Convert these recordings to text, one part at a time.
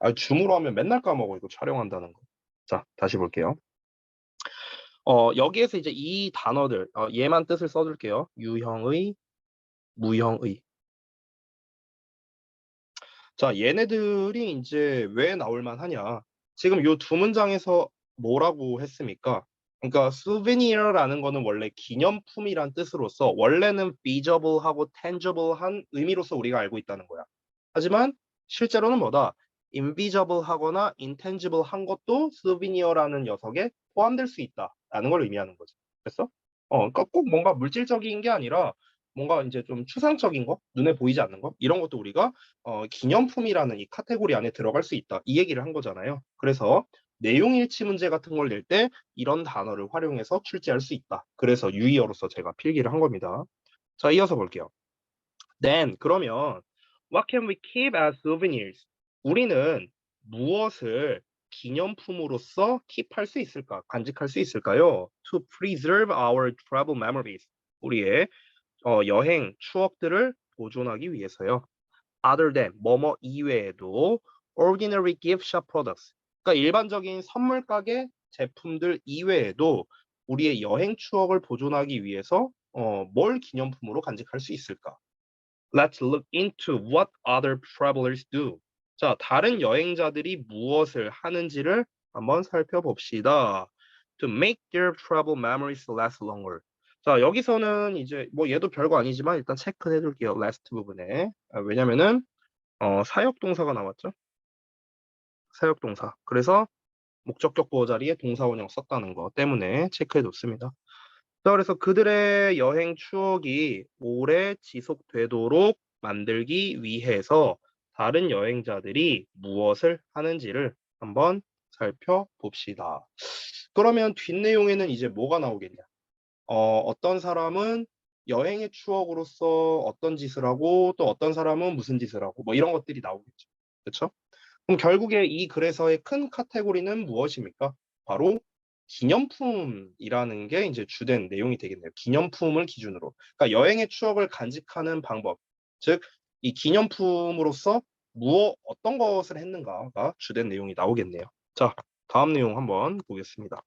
아, 줌으로 하면 맨날 까먹어, 이거 촬영한다는 거. 자, 다시 볼게요. 여기에서 이제 이 단어들, 얘만 뜻을 써줄게요. 유형의, 무형의. 자, 얘네들이 이제 왜 나올 만하냐. 지금 요 두 문장에서 뭐라고 했습니까? 그러니까 souvenir라는 거는 원래 기념품이란 뜻으로서 원래는 visible하고 tangible한 의미로서 우리가 알고 있다는 거야. 하지만 실제로는 뭐다? invisible하거나 intangible한 것도 souvenir라는 녀석에 포함될 수 있다라는 걸 의미하는 거지. 그랬어? 그러니까 꼭 뭔가 물질적인 게 아니라 뭔가 이제 좀 추상적인 거, 눈에 보이지 않는 거 이런 것도 우리가 기념품이라는 이 카테고리 안에 들어갈 수 있다. 이 얘기를 한 거잖아요. 그래서 내용 일치 문제 같은 걸 낼 때 이런 단어를 활용해서 출제할 수 있다. 그래서 유의어로서 제가 필기를 한 겁니다. 자, 이어서 볼게요. Then 그러면 what can we keep as souvenirs? 우리는 무엇을 기념품으로써 keep할 수 있을까? 간직할 수 있을까요? To preserve our travel memories. 우리의 여행 추억들을 보존하기 위해서요. Other than 뭐뭐 이외에도 ordinary gift shop products. 그러니까 일반적인 선물 가게 제품들 이외에도 우리의 여행 추억을 보존하기 위해서 뭘 기념품으로 간직할 수 있을까? Let's look into what other travelers do. 자, 다른 여행자들이 무엇을 하는지를 한번 살펴봅시다. To make their travel memories last longer. 자, 여기서는 이제 뭐 얘도 별거 아니지만 일단 체크해 둘게요. last 부분에. 왜냐면은 사역 동사가 나왔죠. 사역 동사. 그래서 목적격 보호 자리에 동사 원형 썼다는 거 때문에 체크해 뒀습니다. 자, 그래서 그들의 여행 추억이 오래 지속되도록 만들기 위해서 다른 여행자들이 무엇을 하는지를 한번 살펴봅시다. 그러면 뒷내용에는 이제 뭐가 나오겠냐? 어떤 사람은 여행의 추억으로서 어떤 짓을 하고 또 어떤 사람은 무슨 짓을 하고 뭐 이런 것들이 나오겠죠. 그렇죠? 그럼 결국에 이 글에서의 큰 카테고리는 무엇입니까? 바로 기념품이라는 게 이제 주된 내용이 되겠네요. 기념품을 기준으로. 그러니까 여행의 추억을 간직하는 방법. 즉, 이 기념품으로서 어떤 것을 했는가가 주된 내용이 나오겠네요. 자, 다음 내용 한번 보겠습니다.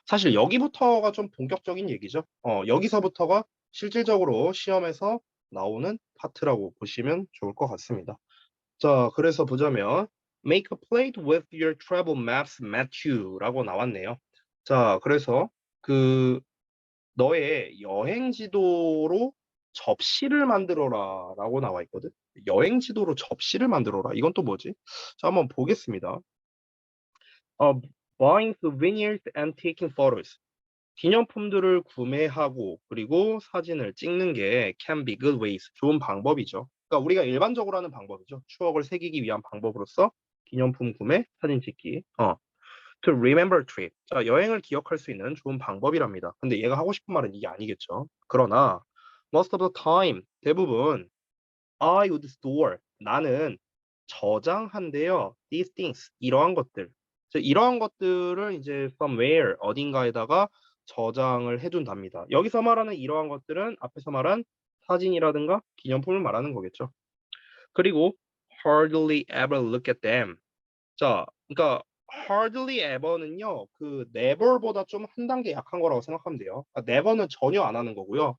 사실 여기부터가 좀 본격적인 얘기죠. 여기서부터가 실질적으로 시험에서 나오는 파트라고 보시면 좋을 것 같습니다. 자, 그래서 보자면 Make a plate with your travel maps, Matthew라고 나왔네요. 자, 그래서 그 너의 여행 지도로 접시를 만들어라라고 나와 있거든. 여행 지도로 접시를 만들어라. 이건 또 뭐지? 자, 한번 보겠습니다. Buying souvenirs and taking photos. 기념품들을 구매하고 그리고 사진을 찍는 게 can be good ways. 좋은 방법이죠. 그러니까 우리가 일반적으로 하는 방법이죠. 추억을 새기기 위한 방법으로서 기념품 구매, 사진 찍기. To remember trip. 자, 여행을 기억할 수 있는 좋은 방법이랍니다. 근데 얘가 하고 싶은 말은 이게 아니겠죠. 그러나 most of the time, 대부분 I would store. 나는 저장한대요. These things. 이러한 것들. 이러한 것들을 이제 somewhere 어딘가에다가 저장을 해둔답니다. 여기서 말하는 이러한 것들은 앞에서 말한 사진이라든가 기념품을 말하는 거겠죠. 그리고 hardly ever look at them. 자, 그러니까 hardly ever는요, 그 never보다 좀 한 단계 약한 거라고 생각하면 돼요. 그러니까 never는 전혀 안 하는 거고요.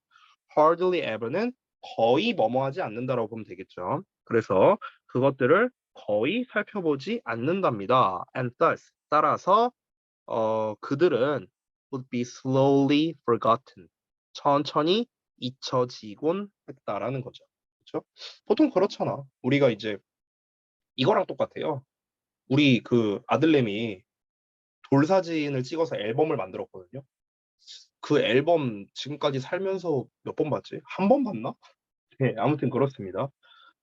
hardly ever는 거의 뭐뭐하지 않는다라고 보면 되겠죠. 그래서 그것들을 거의 살펴보지 않는답니다. And thus, 따라서 그들은 would be slowly forgotten. 천천히 잊혀지곤 했다라는 거죠. 그렇죠? 보통 그렇잖아. 우리가 이제 이거랑 똑같아요. 우리 그 아들내미 돌사진을 찍어서 앨범을 만들었거든요. 그 앨범 지금까지 살면서 몇 번 봤지? 한 번 봤나? 네, 아무튼 그렇습니다.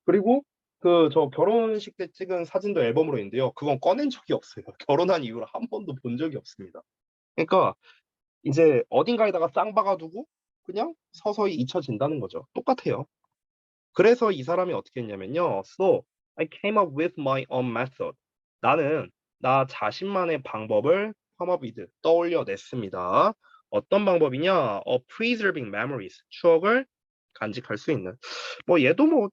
그리고 그 저 결혼식 때 찍은 사진도 앨범으로 있는데요. 그건 꺼낸 적이 없어요. 결혼한 이후로 한 번도 본 적이 없습니다. 그러니까 이제 어딘가에다가 짱 박아두고 그냥 서서히 잊혀진다는 거죠. 똑같아요. 그래서 이 사람이 어떻게 했냐면요. So I came up with my own method. 나는 나 자신만의 방법을 come up with 떠올려냈습니다. 어떤 방법이냐? Preserving memories. 추억을 간직할 수 있는. 뭐 얘도 뭐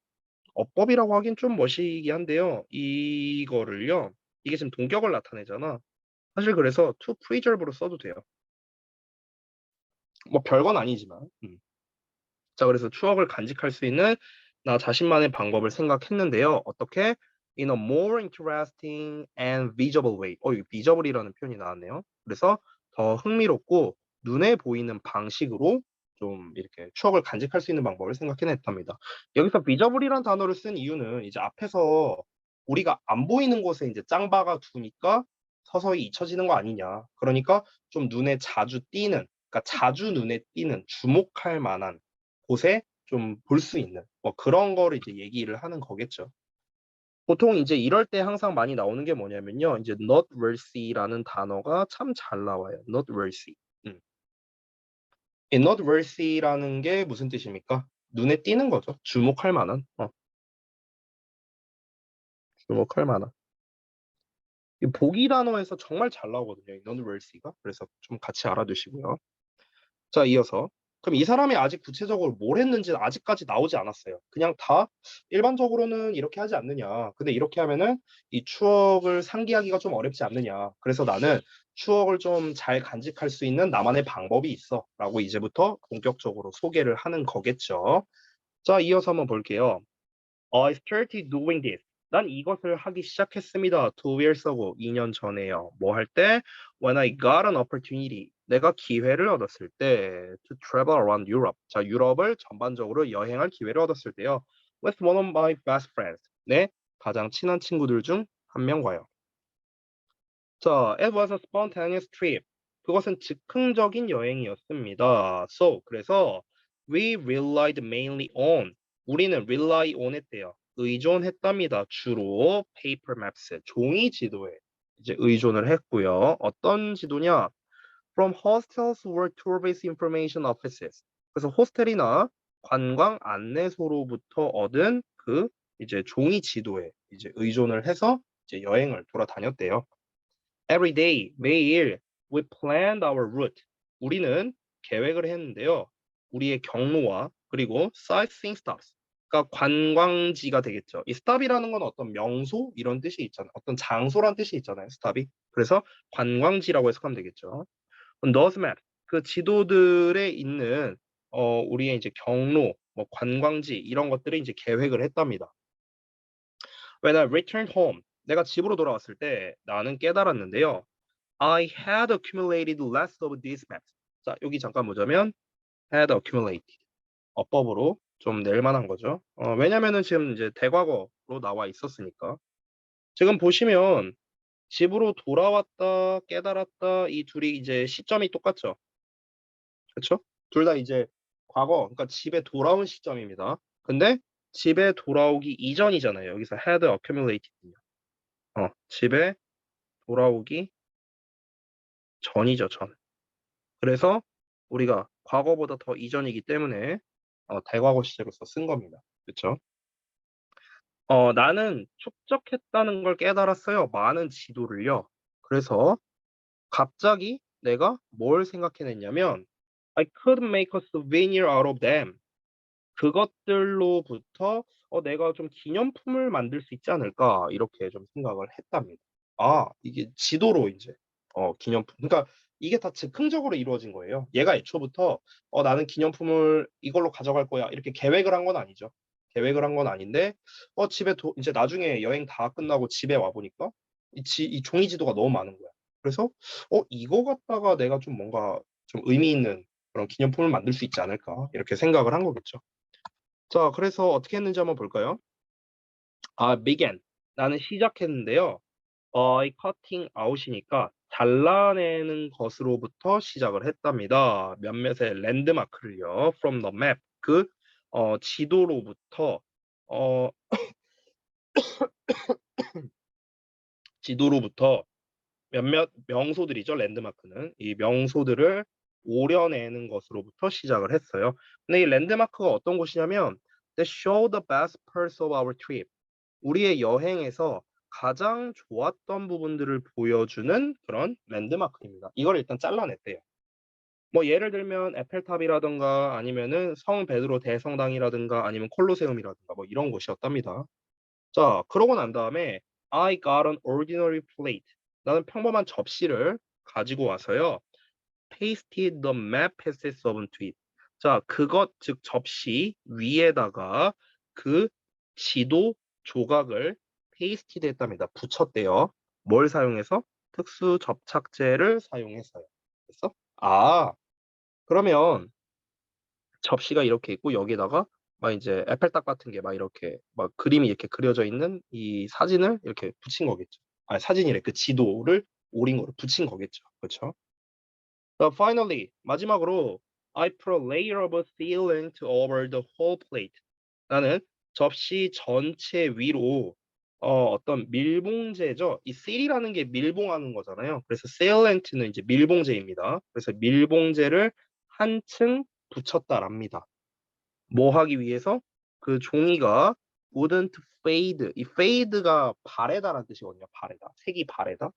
어법이라고 하긴 좀 멋이기한데요. 이거를요. 이게 지금 동격을 나타내잖아. 사실 그래서 to preserve로 써도 돼요. 뭐 별건 아니지만. 자, 그래서 추억을 간직할 수 있는 나 자신만의 방법을 생각했는데요. 어떻게? In a more interesting and visible way. 여기 visible이라는 표현이 나왔네요. 그래서 더 흥미롭고 눈에 보이는 방식으로 좀 이렇게 추억을 간직할 수 있는 방법을 생각해냈답니다. 여기서 visible이라는 단어를 쓴 이유는 이제 앞에서 우리가 안 보이는 곳에 이제 짱박아 두니까 서서히 잊혀지는 거 아니냐. 그러니까 좀 눈에 자주 띄는, 그러니까 자주 눈에 띄는 주목할 만한 곳에 좀 볼 수 있는 뭐 그런 거를 이제 얘기를 하는 거겠죠. 보통 이제 이럴 때 항상 많이 나오는 게 뭐냐면요. 이제 noteworthy라는 단어가 참 잘 나와요. noteworthy. 음. 이 noteworthy라는 게 무슨 뜻입니까? 눈에 띄는 거죠. 주목할 만한. 주목할 만한. 이 보기 단어에서 정말 잘 나오거든요. 이 noteworthy가. 그래서 좀 같이 알아두시고요. 자, 이어서 그럼 이 사람이 아직 구체적으로 뭘 했는지는 아직까지 나오지 않았어요. 그냥 다 일반적으로는 이렇게 하지 않느냐. 근데 이렇게 하면은 이 추억을 상기하기가 좀 어렵지 않느냐. 그래서 나는 추억을 좀 잘 간직할 수 있는 나만의 방법이 있어. 라고 이제부터 본격적으로 소개를 하는 거겠죠. 자, 이어서 한번 볼게요. I started doing this. 난 이것을 하기 시작했습니다. 2 years ago, 2년 전에요. 뭐 할 때? When I got an opportunity. 내가 기회를 얻었을 때 to travel around Europe. 자, 유럽을 전반적으로 여행할 기회를 얻었을 때요. With one of my best friends. 내 가장 친한 친구들 중 한 명과요. 자, it was a spontaneous trip. 그것은 즉흥적인 여행이었습니다. So, 그래서 we relied mainly on. 우리는 rely on 했대요. 의존했답니다. 주로 paper maps, 종이 지도에 이제 의존을 했고요. 어떤 지도냐? From hostels or tourist information offices. 그래서 호스텔이나 관광 안내소로부터 얻은 그 이제 종이 지도에 이제 의존을 해서 이제 여행을 돌아다녔대요. Every day, 매일 we planned our route. 우리는 계획을 했는데요. 우리의 경로와 그리고 sightseeing stops. 그러니까 관광지가 되겠죠. 이 stop이라는 건 어떤 명소 이런 뜻이 있잖아요. 어떤 장소란 뜻이 있잖아요. stop이. 그래서 관광지라고 해석하면 되겠죠. those maps, 그 지도들에 있는 우리의 이제 경로, 뭐 관광지 이런 것들을 이제 계획을 했답니다. When I returned home, 내가 집으로 돌아왔을 때 나는 깨달았는데요. I had accumulated less of these maps. 자, 여기 잠깐 보자면 had accumulated. 어법으로 좀 낼 만한 거죠. 왜냐면은 지금 이제 대과거로 나와 있었으니까. 지금 보시면 집으로 돌아왔다, 깨달았다 이 둘이 이제 시점이 똑같죠. 그렇죠? 둘 다 이제 과거, 그러니까 집에 돌아온 시점입니다. 근데 집에 돌아오기 이전이잖아요. 여기서 had accumulated. 집에 돌아오기 전이죠, 전. 그래서 우리가 과거보다 더 이전이기 때문에 대과거 시제로서 쓴 겁니다. 그렇죠? 나는 축적했다는 걸 깨달았어요. 많은 지도를요. 그래서 갑자기 내가 뭘 생각해냈냐면 I could make a souvenir out of them. 그것들로부터 내가 좀 기념품을 만들 수 있지 않을까 이렇게 좀 생각을 했답니다. 이게 지도로 이제 기념품. 그러니까 이게 다 즉흥적으로 이루어진 거예요. 얘가 애초부터 나는 기념품을 이걸로 가져갈 거야 이렇게 계획을 한 건 아니죠. 계획을 한 건 아닌데 집에 이제 나중에 여행 다 끝나고 집에 와 보니까 이 종이 지도가 너무 많은 거야. 그래서 이거 갖다가 내가 좀 뭔가 좀 의미 있는 그런 기념품을 만들 수 있지 않을까 이렇게 생각을 한 거겠죠. 자, 그래서 어떻게 했는지 한번 볼까요? began. 나는 시작했는데요. 이 cutting out이니까 잘라내는 것으로부터 시작을 했답니다. 몇몇의 랜드마크를요. From the map. 그 지도로부터 어, 지도로부터 몇몇 명소들이죠. 랜드마크는. 이 명소들을 오려내는 것으로부터 시작을 했어요. 근데 이 랜드마크가 어떤 곳이냐면 That show the best parts of our trip. 우리의 여행에서 가장 좋았던 부분들을 보여주는 그런 랜드마크입니다. 이걸 일단 잘라냈대요. 뭐 예를 들면 에펠탑이라든가 아니면은 성 베드로 대성당이라든가 아니면 콜로세움이라든가 뭐 이런 곳이었답니다. 자, 그러고 난 다음에 I got an ordinary plate. 나는 평범한 접시를 가지고 와서요. pasted the map pieces onto it. 자, 그것 즉 접시 위에다가 그 지도 조각을 pasted 했답니다. 붙였대요. 뭘 사용해서? 특수 접착제를 사용해서요. 됐어? 아, 그러면 접시가 이렇게 있고 여기다가 막 이제 에펠탑 같은 게 막 이렇게 막 그림이 이렇게 그려져 있는 이 사진을 이렇게 붙인 거겠죠. 아니 사진이래. 그 지도를 오린 거를 붙인 거겠죠. 그렇죠? Finally 마지막으로 I put a layer of sealant over the whole plate. 나는 접시 전체 위로 어떤 밀봉제죠. 이 seal이라는 게 밀봉하는 거잖아요. 그래서 sealant는 이제 밀봉제입니다. 그래서 밀봉제를 한층 붙였다랍니다. 뭐 하기 위해서? 그 종이가 wouldn't fade. 이 fade가 바래다라는 뜻이거든요. 바래다. 색이 바래다.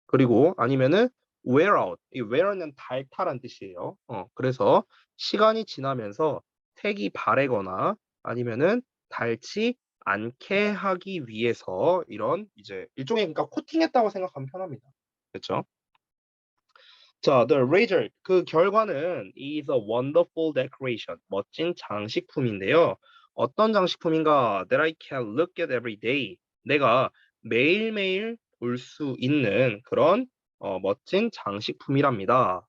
그리고 아니면은 wear out. 이 wear는 닳다라는 뜻이에요. 그래서 시간이 지나면서 색이 바래거나 아니면은 닳지 않게 하기 위해서 이런 이제 일종의 그러니까 코팅했다고 생각하면 편합니다. 그렇죠? 자, the result 그 결과는 is a wonderful decoration. 멋진 장식품인데요. 어떤 장식품인가? That I can look at every day. 내가 매일매일 볼 수 있는 그런 멋진 장식품이랍니다.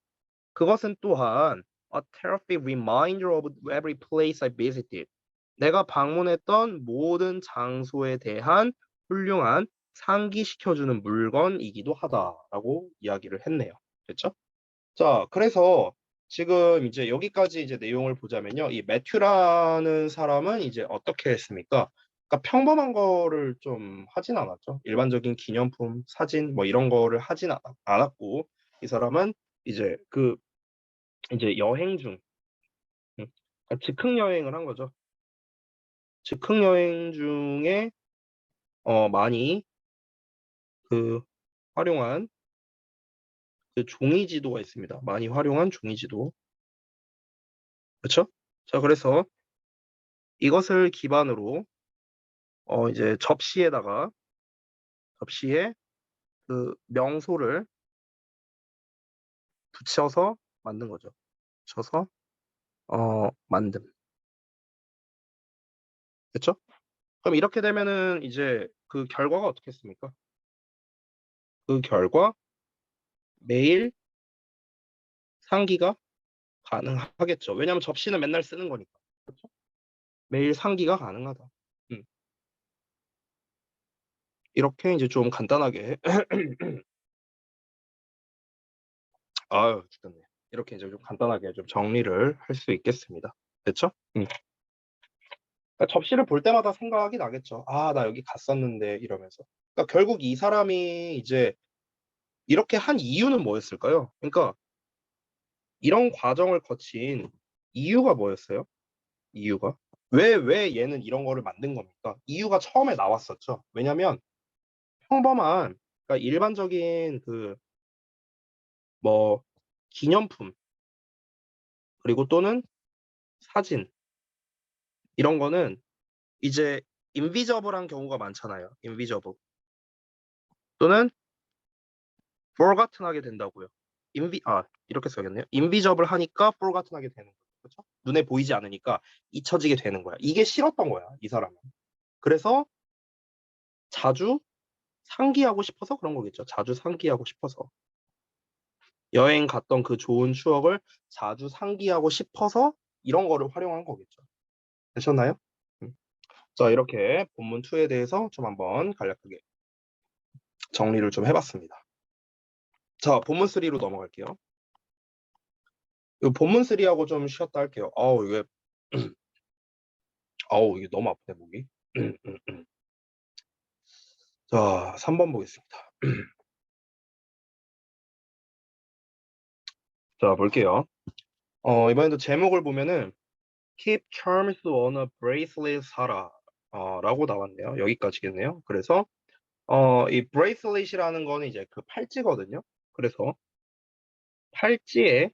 그것은 또한 a terrific reminder of every place I visited. 내가 방문했던 모든 장소에 대한 훌륭한 상기시켜주는 물건이기도 하다라고 이야기를 했네요. 됐죠? 자, 그래서 지금 이제 여기까지 이제 내용을 보자면요. 이 매튜라는 사람은 이제 어떻게 했습니까? 그러니까 평범한 거를 좀 하진 않았죠. 일반적인 기념품, 사진 뭐 이런 거를 하진 않았고 이 사람은 이제 그 이제 여행 중 그러니까 즉흥 여행을 한 거죠. 즉흥 여행 중에 많이 그 활용한 그 종이 지도가 있습니다. 많이 활용한 종이 지도. 그렇죠? 자, 그래서 이것을 기반으로 이제 접시에 그 명소를 붙여서 만든 거죠. 붙여서 만듦. 됐죠? 그럼 이렇게 되면은 이제 그 결과가 어떻겠습니까? 그 결과 매일 상기가 가능하겠죠. 왜냐하면 접시는 맨날 쓰는 거니까. 그렇죠? 매일 상기가 가능하다. 음. 이렇게 이제 좀 간단하게 아유 죽겠네. 이렇게 이제 좀 간단하게 좀 정리를 할 수 있겠습니다. 됐죠? 그러니까 접시를 볼 때마다 생각이 나겠죠. '아 나 여기 갔었는데.' 이러면서. 그러니까 결국 이 사람이 이제 이렇게 한 이유는 뭐였을까요? 그러니까 이런 과정을 거친 이유가 뭐였어요? 이유가? 왜 얘는 이런 거를 만든 겁니까? 이유가 처음에 나왔었죠. 왜냐면 평범한 그러니까 일반적인 그 뭐 기념품 그리고 또는 사진 이런 거는 이제 인비저블한 경우가 많잖아요. 인비저블 또는 forgotten하게 된다고요. 이렇게 써야겠네요. 인비저블 하니까 forgotten하게 되는 거죠. 그렇죠? 눈에 보이지 않으니까 잊혀지게 되는 거야. 이게 싫었던 거야, 이 사람은. 그래서 자주 상기하고 싶어서 그런 거겠죠. 자주 상기하고 싶어서. 여행 갔던 그 좋은 추억을 자주 상기하고 싶어서 이런 거를 활용한 거겠죠. 되셨나요? 음. 자, 이렇게 본문 2에 대해서 좀 한번 간략하게 정리를 좀 해봤습니다. 자, 본문 3로 넘어갈게요. 이 본문 3하고 좀 쉬었다 할게요. 이게 너무 아프네, 목이. 자, 3번 보겠습니다. 자, 볼게요. 이번에도 제목을 보면은 Keep charms on a bracelet 사라 라고 나왔네요. 여기까지겠네요. 그래서 이 bracelet이라는 거는 이제 그 팔찌거든요. 그래서 팔찌에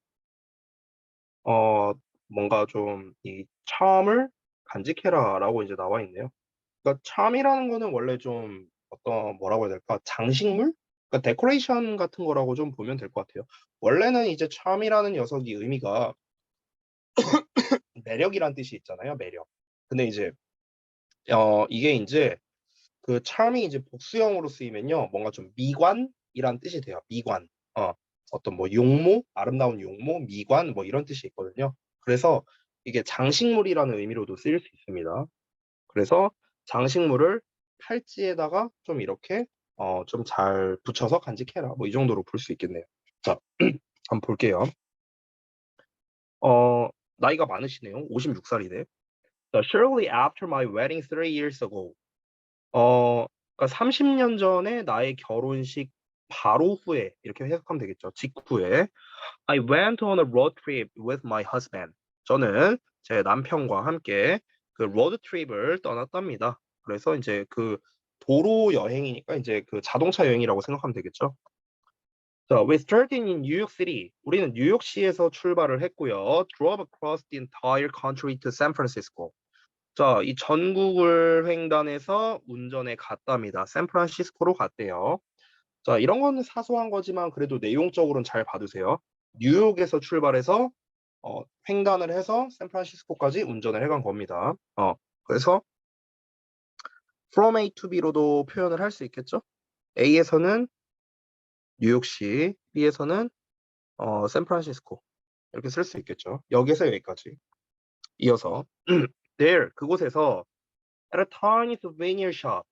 어 뭔가 좀 이 "charm을 간직해라."라고 이제 나와 있네요. 그러니까 charm이라는 거는 원래 좀 어떤 뭐라고 해야 될까? 장식물? 그러니까 데코레이션 같은 거라고 좀 보면 될 것 같아요. 원래는 이제 charm이라는 녀석이 의미가 매력이란 뜻이 있잖아요, 매력. 근데 이제 이게 인제 그 charm이 이제 복수형으로 쓰이면요. 뭔가 좀 미관이란 뜻이 돼요. 미관. 어떤 뭐 용모, 아름다운 용모, 미관 뭐 이런 뜻이 있거든요. 그래서 이게 장식물이라는 의미로도 쓰일 수 있습니다. 그래서 장식물을 팔찌에다가 좀 이렇게 좀 잘 붙여서 간직해라. 뭐 이 정도로 볼 수 있겠네요. 자, 한번 볼게요. 어 나이가 많으시네요. 56 살이네. 자, "Shortly after my wedding 3 years ago." 그러니까 30년 전에 나의 결혼식 바로 후에 이렇게 해석하면 되겠죠. 직후에 I went on a road trip with my husband. 저는 제 남편과 함께 그 로드 트립을 떠났답니다. 그래서 인제 그 도로 여행이니까 인제 그 자동차 여행이라고 생각하면 되겠죠. 자, we started in New York City. 우리는 뉴욕시에서 출발을 했고요. Drove across the entire country to San Francisco. 자, 이 전국을 횡단해서 운전해 갔답니다. 샌프란시스코로 갔대요. 자, 이런 거는 사소한 거지만 그래도 내용적으로는 잘 봐두세요. 뉴욕에서 출발해서 횡단을 해서 샌프란시스코까지 운전을 해간 겁니다. 그래서 from A to B로도 표현을 할 수 있겠죠? A에서는 뉴욕시, B에서는 샌프란시스코 이렇게 쓸 수 있겠죠. 여기에서 여기까지. 이어서 there 그곳에서 at a tiny souvenir shop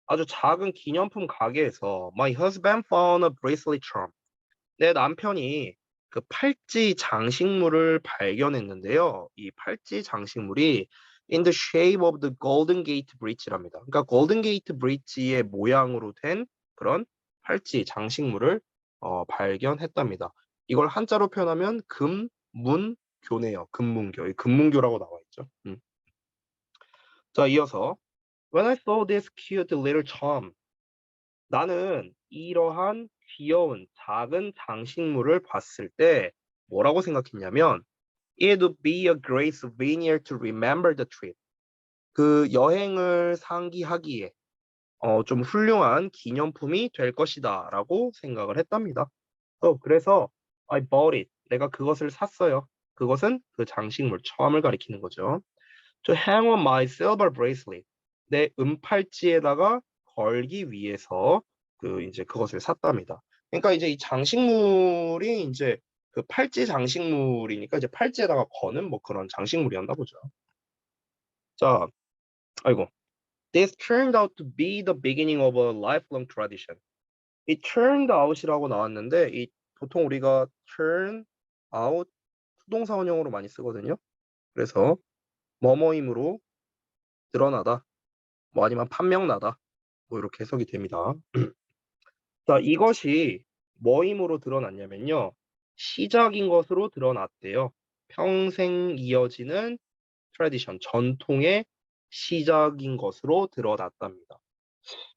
아주 작은 기념품 가게에서 My husband found a bracelet charm. 내 남편이 그 팔찌 장식물을 발견했는데요. 이 팔찌 장식물이 in the shape of the Golden Gate Bridge랍니다. 그러니까 골든 게이트 브릿지의 모양으로 된 그런 팔찌 장식물을 발견했답니다. 이걸 한자로 표현하면 금문교네요. 금문교. 이 금문교라고 나와 있죠. 자, 이어서 When I saw this cute little charm 나는 이러한 귀여운 작은 장식물을 봤을 때 뭐라고 생각했냐면 "It would be a great souvenir to remember the trip." 그 여행을 상기하기에 좀 훌륭한 기념품이 될 것이다라고 생각을 했답니다. 그래서 I bought it. 내가 그것을 샀어요. 그것은 그 장식물, 첨을 가리키는 거죠. To hang on my silver bracelet. 내 은팔찌에다가 걸기 위해서 그 인제 그것을 샀답니다. 그러니까 이제 이 장식물이 인제 그 팔찌 장식물이니까 이제 팔찌에다가 거는 뭐 그런 장식물이었나 보죠. 자, 아이고. This turned out to be the beginning of a lifelong tradition. 이 turned out이라고 나왔는데 이 보통 우리가 turn out 수동사 원형으로 많이 쓰거든요. 그래서 뭐뭐임으로 드러나다 뭐 아니면 판명나다 뭐 이렇게 해석이 됩니다. 자, 이것이 뭐임으로 드러났냐면요. 시작인 것으로 드러났대요. 평생 이어지는 트래디션, 전통의 시작인 것으로 드러났답니다.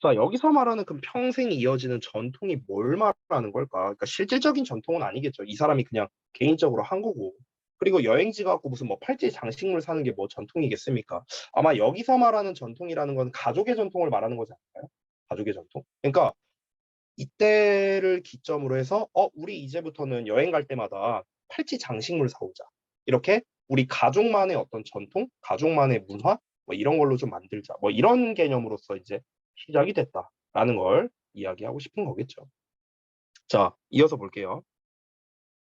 자, 여기서 말하는 그 평생 이어지는 전통이 뭘 말하는 걸까? 그러니까 실질적인 전통은 아니겠죠. 이 사람이 그냥 개인적으로 한 거고. 그리고 여행지 가고 무슨 뭐 팔찌 장식물 사는 게 뭐 전통이겠습니까? 아마 여기서 말하는 전통이라는 건 가족의 전통을 말하는 거지 않을까요? 가족의 전통? 그러니까 이때를 기점으로 해서 우리 이제부터는 여행 갈 때마다 팔찌 장식물 사 오자. 이렇게 우리 가족만의 어떤 전통, 가족만의 문화 뭐 이런 걸로 좀 만들자. 뭐 이런 개념으로서 이제 시작이 됐다라는 걸 이야기하고 싶은 거겠죠. 자, 이어서 볼게요.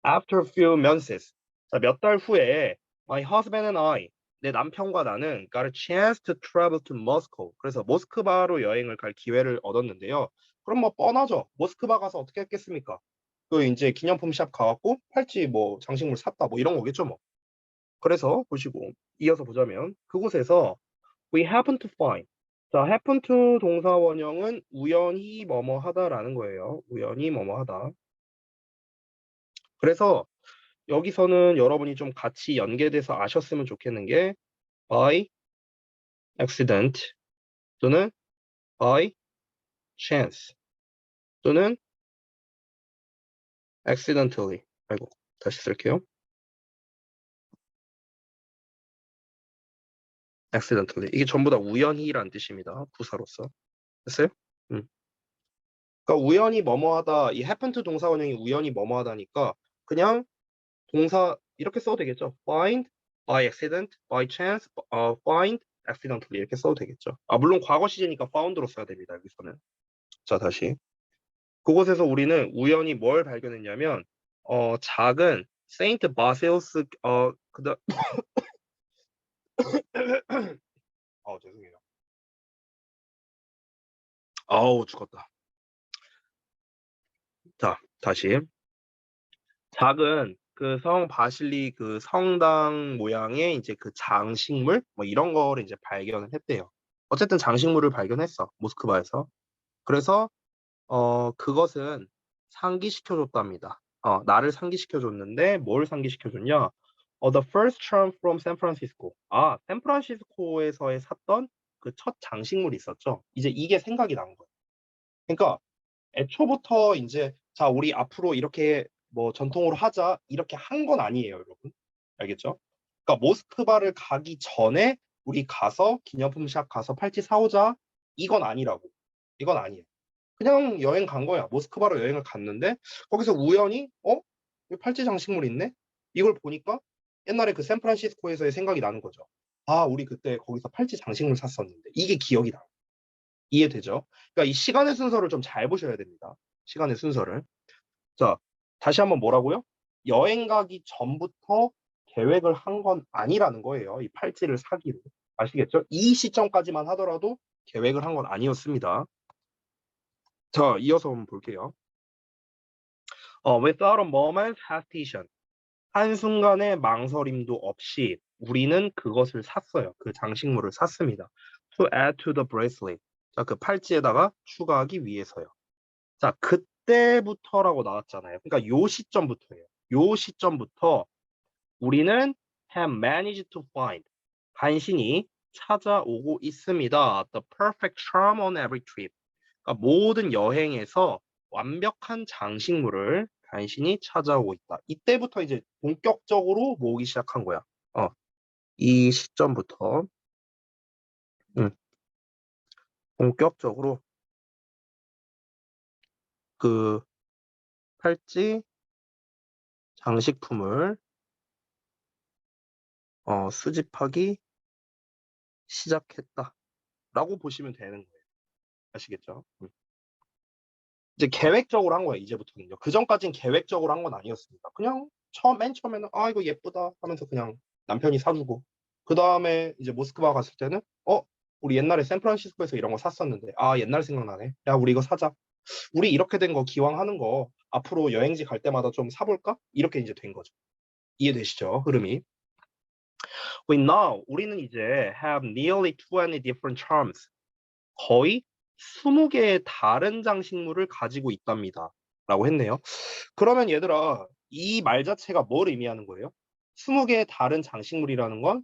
After a few months. 자, 몇 달 후에 my husband and I 내 남편과 나는 got a chance to travel to Moscow. 그래서 모스크바로 여행을 갈 기회를 얻었는데요. 그럼 뭐 뻔하죠. 모스크바 가서 어떻게 했겠습니까? 그 인제 기념품 샵 가 갖고 팔찌 뭐 장식물 샀다 뭐 이런 거겠죠 뭐. 그래서 보시고 이어서 보자면 그곳에서 we happen to find 자, happen to 동사 원형은 우연히 뭐뭐하다라는 거예요. 우연히 뭐뭐하다. 그래서 여기서는 여러분이 좀 같이 연계돼서 아셨으면 좋겠는 게 by accident 또는 by chance 또는 accidentally 아이고 다시 쓸게요. accidentally. 이게 전부 다 우연히라는 뜻입니다. 부사로서. 됐어요? 그러니까 우연히 뭐뭐하다. 이 happen to 동사 원형이 우연히 뭐뭐하다니까 그냥 동사 이렇게 써도 되겠죠. find, by accident, by chance, find, accidentally 이렇게 써도 되겠죠. 물론 과거 시제니까 found로 써야 됩니다. 여기서는. 자, 다시. 그곳에서 우리는 우연히 뭘 발견했냐면 작은 세인트 바실스 그다 죄송해요. 아우 죽었다. 자, 다시. 작은 그 성 바실리 그 성당 모양의 이제 그 장식물 뭐 이런 거를 이제 발견을 했대요. 어쨌든 장식물을 발견했어. 모스크바에서. 그래서 그것은 상기시켜줬답니다. 나를 상기시켜줬는데 뭘 상기시켜줬냐? The first charm from San Francisco. 샌프란시스코에서의 샀던 그 첫 장식물이 있었죠. 이제 이게 생각이 난 거예요. 그러니까 애초부터 이제 자 우리 앞으로 이렇게 뭐 전통으로 하자 이렇게 한 건 아니에요, 여러분. 알겠죠? 그러니까 모스크바를 가기 전에 우리 가서 기념품샵 가서 팔찌 사오자 이건 아니라고. 이건 아니에요. 그냥 여행 간 거야. 모스크바로 여행을 갔는데 거기서 우연히 여기 팔찌 장식물 있네? 이걸 보니까 옛날에 그 샌프란시스코에서의 생각이 나는 거죠. 우리 그때 거기서 팔찌 장식물 샀었는데 이게 기억이 나. 이해되죠? 그러니까 이 시간의 순서를 좀 잘 보셔야 됩니다. 시간의 순서를. 자, 다시 한번 뭐라고요? 여행 가기 전부터 계획을 한 건 아니라는 거예요. 이 팔찌를 사기로. 아시겠죠? 이 시점까지만 하더라도 계획을 한 건 아니었습니다. 자, 이어서 한번 볼게요. Without a moment's hesitation. 한순간의 망설임도 없이 우리는 그것을 샀어요. 그 장식물을 샀습니다. To add to the bracelet. 자, 그 팔찌에다가 추가하기 위해서요. 자, 그때부터라고 나왔잖아요. 그러니까 요 시점부터예요. 요 시점부터 우리는 have managed to find. 간신히 찾아오고 있습니다. The perfect charm on every trip. 그러니까 모든 여행에서 완벽한 장식물을 간신히 찾아오고 있다. 이때부터 이제 본격적으로 모으기 시작한 거야. 이 시점부터 음, 본격적으로 그 팔찌 장식품을 수집하기 시작했다라고 보시면 되는 거예요. 아시겠죠? 이제 계획적으로 한 거예요. 이제부터는요. 그 전까진 계획적으로 한 건 아니었습니다. 그냥 맨 처음에는 이거 예쁘다 하면서 그냥 남편이 사주고 그 다음에 이제 모스크바 갔을 때는 우리 옛날에 샌프란시스코에서 이런 거 샀었는데 옛날 생각나네. 야 우리 이거 사자. 우리 이렇게 된 거 기왕 하는 거 앞으로 여행지 갈 때마다 좀 사볼까? 이렇게 이제 된 거죠. 이해되시죠? 흐름이. 우리는 이제 have nearly 20 different charms. 거의 20개의 다른 장식물을 가지고 있답니다. 라고 했네요. 그러면 얘들아, 이 말 자체가 뭘 의미하는 거예요? 20개의 다른 장식물이라는 건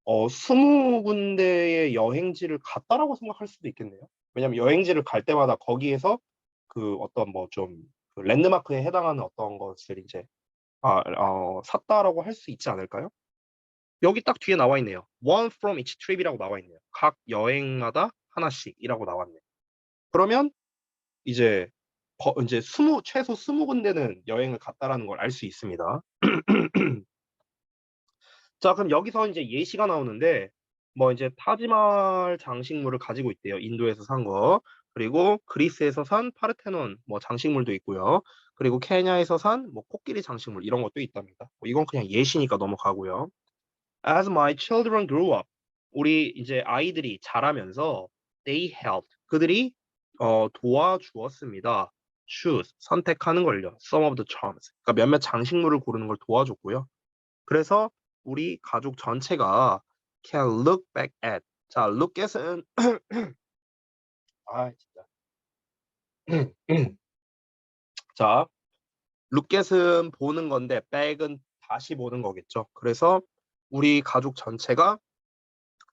20군데의 여행지를 갔다라고 생각할 수도 있겠네요. 왜냐면 여행지를 갈 때마다 거기에서 그 어떤 뭐좀 그 랜드마크에 해당하는 어떤 것을 이제 샀다라고 할 수 있지 않을까요? 여기 딱 뒤에 나와 있네요. One from each trip이라고 나와 있네요. 각 여행마다 하나씩이라고 나왔네요. 그러면 이제 최소 20군데는 여행을 갔다라는 걸 알 수 있습니다. 자, 그럼 여기서 이제 예시가 나오는데 뭐 이제 타지말 장식물을 가지고 있대요. 인도에서 산 거. 그리고 그리스에서 산 파르테논 뭐 장식물도 있고요. 그리고 케냐에서 산 뭐 코끼리 장식물 이런 것도 있답니다. 이건 그냥 예시니까 넘어가고요. As my children grew up, 우리 이제 아이들이 자라면서 they helped. 그들이 도와주었습니다. choose, 선택하는 걸요. some of the charms. 그러니까 몇몇 장식물을 고르는 걸 도와줬고요. 그래서 우리 가족 전체가 can look back at. 자, look at은 진짜. 자, look at은 보는 건데 back은 다시 보는 거겠죠. 그래서 우리 가족 전체가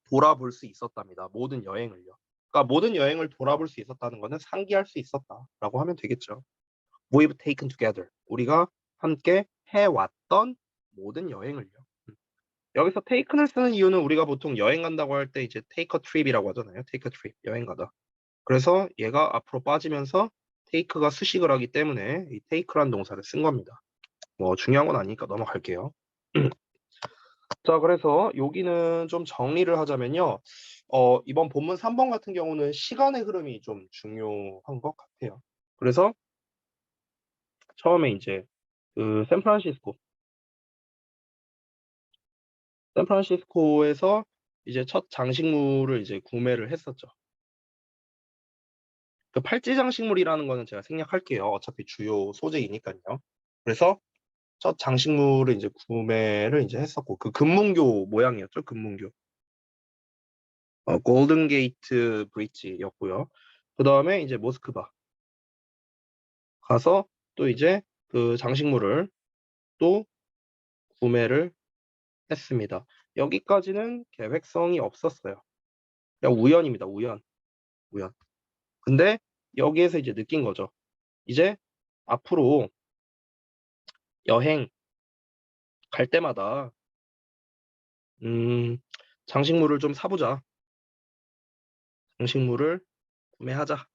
돌아볼 수 있었답니다. 모든 여행을요. 그러니까 모든 여행을 돌아볼 수 있었다는 것은 상기할 수 있었다라고 하면 되겠죠. We've taken together. 우리가 함께 해왔던 모든 여행을요. 여기서 take를 쓰는 이유는 우리가 보통 여행 간다고 할 때 이제 take a trip이라고 하잖아요. take a trip, 여행 가다. 그래서 얘가 앞으로 빠지면서 take가 수식을 하기 때문에 이 take란 동사를 쓴 겁니다. 뭐 중요한 건 아니니까 넘어갈게요. 자, 그래서 여기는 좀 정리를 하자면요. 이번 본문 3번 같은 경우는 시간의 흐름이 좀 중요한 것 같아요. 그래서 처음에 이제 그 샌프란시스코에서 이제 첫 장식물을 이제 구매를 했었죠. 그 팔찌 장식물이라는 거는 제가 생략할게요. 어차피 주요 소재이니까요. 그래서 첫 장식물을 이제 구매를 이제 했었고 그 금문교 모양이었죠. 금문교. 골든 게이트 브릿지였고요. 그 다음에 이제 모스크바 가서 또 이제 그 장식물을 또 구매를 했습니다. 여기까지는 계획성이 없었어요. 그냥 우연입니다. 우연. 우연. 근데 여기에서 이제 느낀 거죠. 이제 앞으로 여행 갈 때마다 음, 장식물을 좀 사보자. 장식물을 구매하자.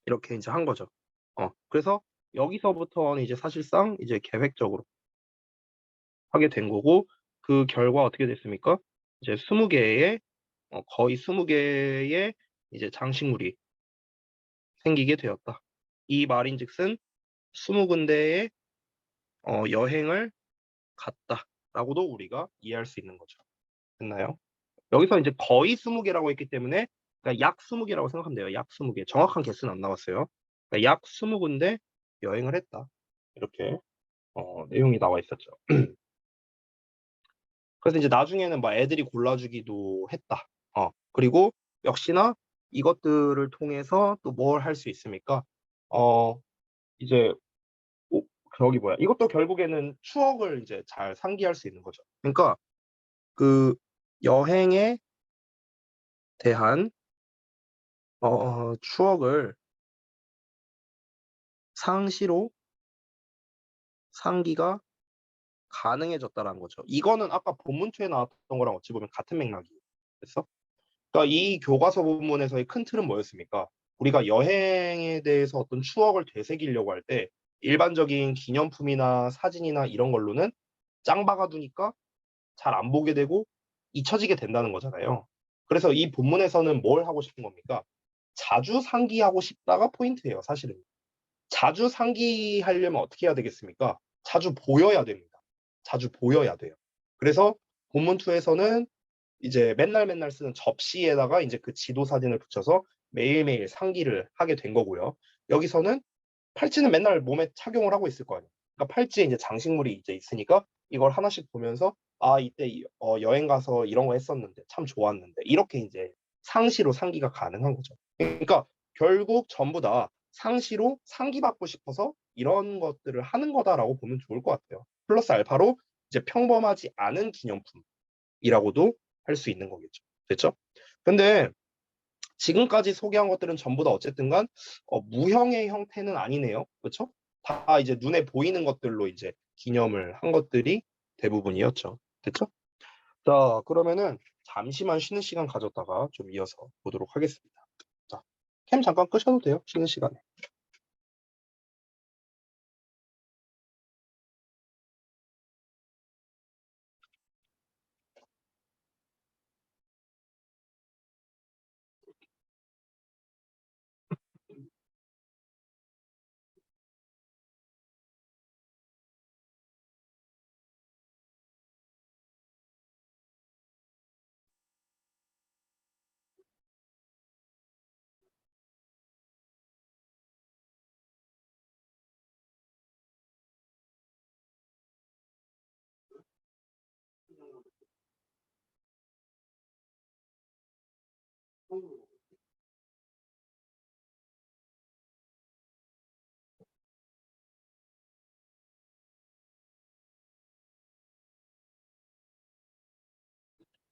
이렇게 이제 한 거죠. 그래서 여기서부터는 이제 사실상 이제 계획적으로 하게 된 거고 그 결과 어떻게 됐습니까? 이제 20개의 거의 20개의 이제 장식물이 생기게 되었다. 이 말인즉슨 20군데의 여행을 갔다라고도 우리가 이해할 수 있는 거죠. 됐나요? 여기서 이제 거의 20개라고 했기 때문에 그러니까 약 20개라고 생각하면 돼요. 약 20개. 정확한 개수는 안 나왔어요. 그러니까 약 20군데 여행을 했다. 이렇게 내용이 나와 있었죠. 그래서 이제 나중에는 막 애들이 골라주기도 했다. 그리고 역시나 이것들을 통해서 또 뭘 할 수 있습니까? 어, 이제 저기 뭐야? 이것도 결국에는 추억을 이제 잘 상기할 수 있는 거죠. 그러니까 그 여행에 대한 추억을 상시로 상기가 가능해졌다라는 거죠. 이거는 아까 본문투에 나왔던 거랑 어찌 보면 같은 맥락이에요. 그래서 그러니까 이 교과서 부분에서의 큰 틀은 뭐였습니까? 우리가 여행에 대해서 어떤 추억을 되새기려고 할 때 일반적인 기념품이나 사진이나 이런 걸로는 짱 박아두니까 잘 안 보게 되고 잊혀지게 된다는 거잖아요. 그래서 이 본문에서는 뭘 하고 싶은 겁니까? 자주 상기하고 싶다가 포인트예요, 사실은. 자주 상기하려면 어떻게 해야 되겠습니까? 자주 보여야 됩니다. 자주 보여야 돼요. 그래서 본문2에서는 이제 맨날 맨날 쓰는 접시에다가 이제 그 지도 사진을 붙여서 매일매일 상기를 하게 된 거고요. 여기서는 팔찌는 맨날 몸에 착용을 하고 있을 거 아니에요. 그러니까 팔찌에 이제 장식물이 이제 있으니까 이걸 하나씩 보면서 아, 이때 여행 가서 이런 거 했었는데 참 좋았는데 이렇게 이제 상시로 상기가 가능한 거죠. 그러니까 결국 전부 다 상시로 상기받고 싶어서 이런 것들을 하는 거다라고 보면 좋을 것 같아요. 플러스 알파로 이제 평범하지 않은 기념품이라고도 할 수 있는 거겠죠. 됐죠? 근데 지금까지 소개한 것들은 전부 다 어쨌든 간 무형의 형태는 아니네요. 그렇죠? 다 이제 눈에 보이는 것들로 이제 기념을 한 것들이 대부분이었죠. 됐죠? 자, 그러면은 잠시만 쉬는 시간 가졌다가 좀 이어서 보도록 하겠습니다. 자, 캠 잠깐 끄셔도 돼요. 쉬는 시간에.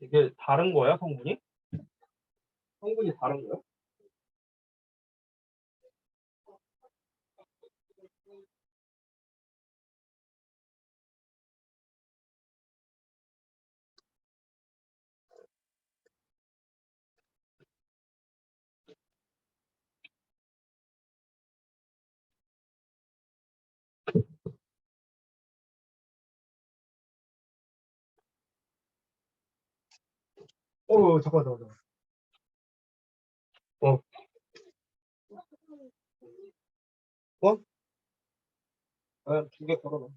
이게 다른 거야, 성분이? 성분이 다른 거야? 잠깐만, 잠깐만. 어, 어? 아, 두 개 걸어놔.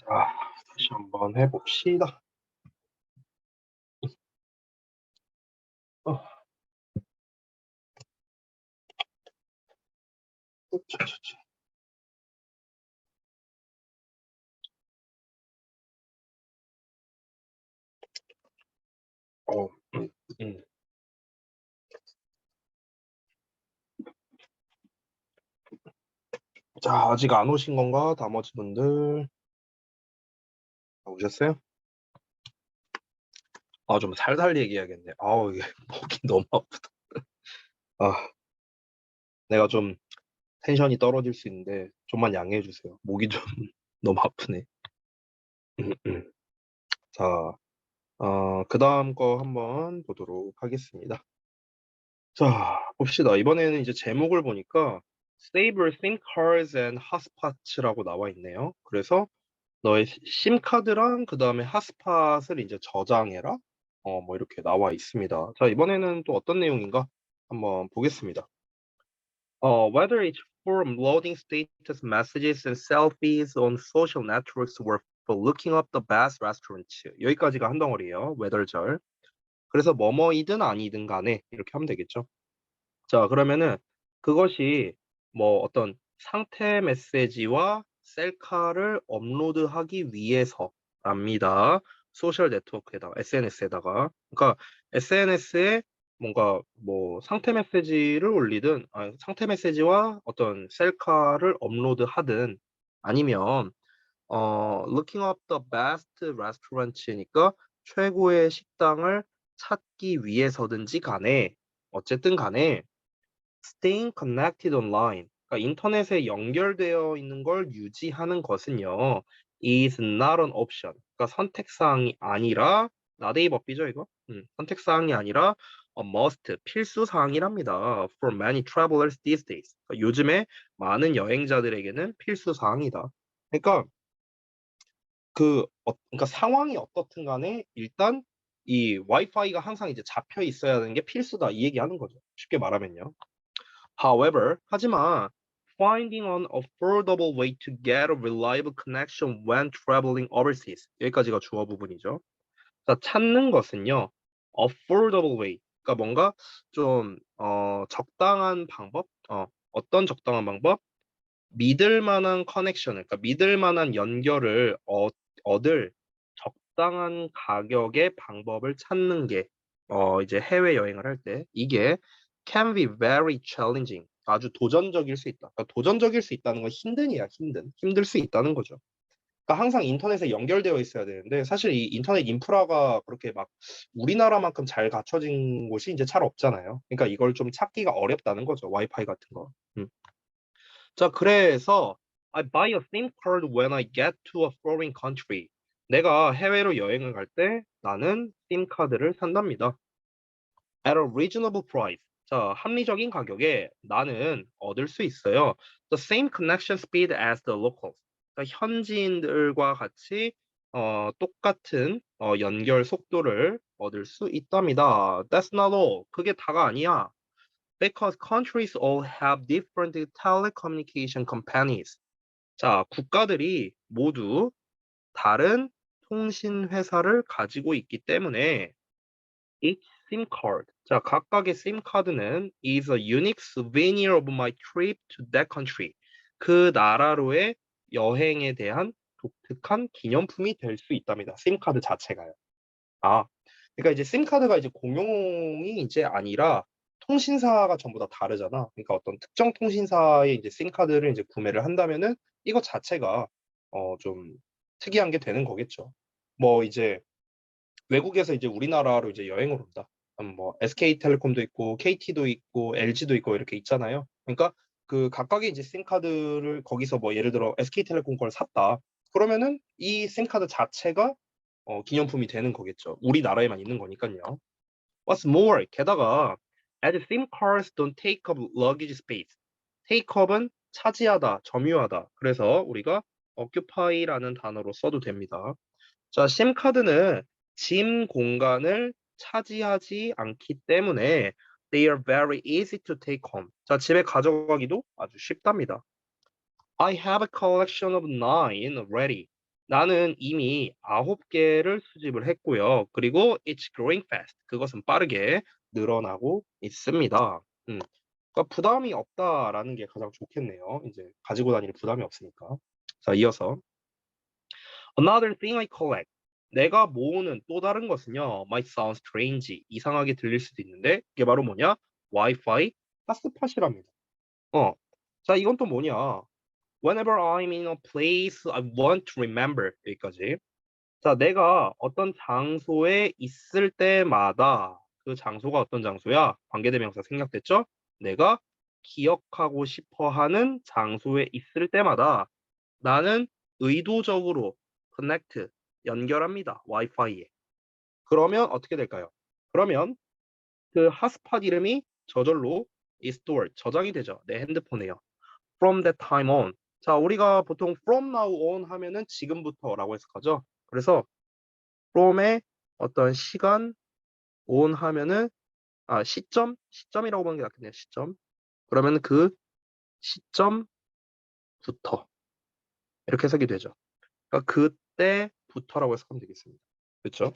자, 다시 한번 해봅시다. 어. 어, 음. 자, 아직 안 오신 건가? 나머지 분들 오셨어요? 아, 좀 살살 얘기해야겠네. 아우, 이게 목이 너무 아프다. 아, 내가 좀 텐션이 떨어질 수 있는데 좀만 양해해 주세요. 목이 좀 너무 아프네. 자, 그 다음 거 한번 보도록 하겠습니다. 자, 봅시다. 이번에는 이제 제목을 보니까 Save your SIM cards and hotspots라고 나와 있네요. 그래서 너의 심카드랑 그 다음에 핫스팟을 이제 저장해라. 뭐 이렇게 나와 있습니다. 자, 이번에는 또 어떤 내용인가 한번 보겠습니다. Whether it's for loading status messages and selfies on social networks or for looking up the best restaurants. 여기까지가 한 덩어리예요. whether절. 그래서 뭐뭐이든 아니든 간에 이렇게 하면 되겠죠. 자, 그러면은 그것이 뭐 어떤 상태 메시지와 셀카를 업로드하기 위해서랍니다. 소셜 네트워크에다가 SNS에다가 그러니까 SNS에 뭔가 뭐 상태 메시지를 올리든 상태 메시지와 어떤 셀카를 업로드하든 아니면 looking up the best restaurants니까 최고의 식당을 찾기 위해서든지 간에 어쨌든 간에 staying connected online, 그러니까 인터넷에 연결되어 있는 걸 유지하는 것은요, is not an option. 그러니까 선택사항이 아니라, not a verb이죠, 이거? 선택사항이 아니라 a must, 필수사항이랍니다. For many travelers these days. 그러니까 요즘에 많은 여행자들에게는 필수사항이다. 그러니까 그러니까 상황이 어떻든 간에 일단 이 와이파이가 항상 이제 잡혀 있어야 하는 게 필수다. 이 얘기하는 거죠. 쉽게 말하면요. However, 하지만 finding an affordable way to get a reliable connection when traveling overseas. 여기까지가 주어 부분이죠. 자, 찾는 것은요. affordable way. 그러니까 뭔가 좀 적당한 방법, 어떤 적당한 방법? 믿을 만한 커넥션을, 그러니까 믿을 만한 연결을 얻을 적당한 가격의 방법을 찾는 게 이제 해외 여행을 할 때 이게 can be very challenging. 아주 도전적일 수 있다. 그러니까 도전적일 수 있다는 건 힘든이야, 힘들 수 있다는 거죠. 그러니까 항상 인터넷에 연결되어 있어야 되는데 사실 이 인터넷 인프라가 그렇게 막 우리나라만큼 잘 갖춰진 곳이 이제 잘 없잖아요. 그러니까 이걸 좀 찾기가 어렵다는 거죠. 와이파이 같은 거. 자, 그래서 I buy a SIM card when I get to a foreign country. 내가 해외로 여행을 갈 때 나는 SIM 카드를 산답니다. At a reasonable price. 자, 합리적인 가격에 나는 얻을 수 있어요. The same connection speed as the locals. 그러니까 현지인들과 같이 똑같은 연결 속도를 얻을 수 있답니다. That's not all. 그게 다가 아니야. Because countries all have different telecommunication companies. 자, 국가들이 모두 다른 통신 회사를 가지고 있기 때문에 each SIM card. 자, 각각의 SIM 카드는 is a unique souvenir of my trip to that country. 그 나라로의 여행에 대한 독특한 기념품이 될 수 있답니다. SIM 카드 자체가요. 아, 그러니까 이제 심 카드가 이제 공용이 이제 아니라 통신사가 전부 다 다르잖아. 그러니까 어떤 특정 통신사의 이제 심 카드를 이제 구매를 한다면은 이거 자체가 좀 특이한 게 되는 거겠죠. 뭐 이제 외국에서 이제 우리나라로 이제 여행을 온다. 그럼 뭐 SK텔레콤도 있고 KT도 있고 LG도 있고 이렇게 있잖아요. 그러니까 그 각각의 이제 심 카드를 거기서 뭐 예를 들어 SK텔레콤 걸 샀다. 그러면은 이 심 카드 자체가 기념품이 되는 거겠죠. 우리나라에만 있는 거니까요. What's more, 게다가 as SIM cards don't take up luggage space. take up은 차지하다, 점유하다. 그래서 우리가 occupy라는 단어로 써도 됩니다. 자, 심 카드는 짐 공간을 차지하지 않기 때문에 they are very easy to take home. 자, 집에 가져가기도 아주 쉽답니다. I have a collection of 9 already. 나는 이미 9개를 수집을 했고요. 그리고 it's growing fast. 그것은 빠르게 늘어나고 있습니다. 그러니까 부담이 없다라는 게 가장 좋겠네요. 이제 가지고 다닐 부담이 없으니까. 자, 이어서 another thing I collect. 내가 모으는 또 다른 것은요. might sound strange. 이상하게 들릴 수도 있는데 이게 바로 뭐냐? 와이파이 핫스팟이랍니다. 자, 이건 또 뭐냐? Whenever I'm in a place I want to remember. 여기까지. 자, 내가 어떤 장소에 있을 때마다 그 장소가 어떤 장소야? 관계대명사 생략됐죠? 내가 기억하고 싶어 하는 장소에 있을 때마다 나는 의도적으로 connect, 연결합니다. 와이파이에. 그러면 어떻게 될까요? 그러면 그 핫스팟 이름이 저절로 stored, 저장이 되죠. 내 핸드폰에요. From that time on. 자, 우리가 보통 from now on 하면은 지금부터라고 해석하죠. 그래서 from의 어떤 시간 on 하면은 시점이라고 보는 게 낫겠네요. 시점. 그러면 그 시점부터 이렇게 해석이 되죠. 그러니까 그때부터라고 해석하면 되겠습니다. 그렇죠?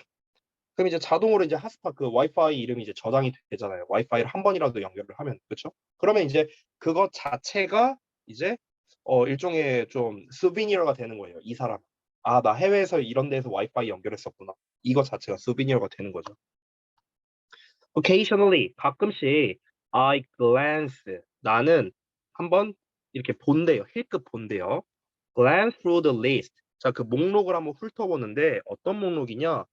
그럼 이제 자동으로 이제 핫스팟 그 와이파이 이름이 이제 저장이 되잖아요. 와이파이를 한 번이라도 연결을 하면 그렇죠? 그러면 이제 그것 자체가 이제 일종의 좀 스비니어가 되는 거예요. 이 사람. 아, 나 해외에서 이런 데서 와이파이 연결했었구나. 이거 자체가 스비니어가 되는 거죠. Occasionally, 가끔씩 I glance, 나는 한번 이렇게 본대요. 힐끗 본대요. Glance through the list. 자, 그 목록을 한번 훑어보는데 어떤 목록이냐?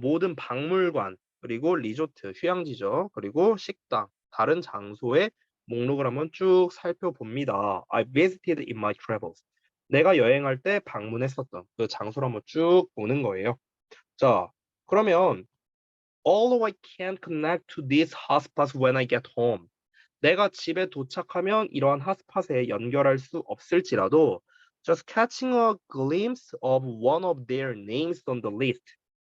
모든 박물관, 그리고 리조트, 휴양지죠. 그리고 식당, 다른 장소의 목록을 한번 쭉 살펴봅니다. I visited in my travels. 내가 여행할 때 방문했었던 그 장소를 한번 쭉 보는 거예요. 자, 그러면 although I can't connect to these hotspots when I get home. 내가 집에 도착하면 이러한 핫스팟에 연결할 수 없을지라도 just catching a glimpse of one of their names on the list.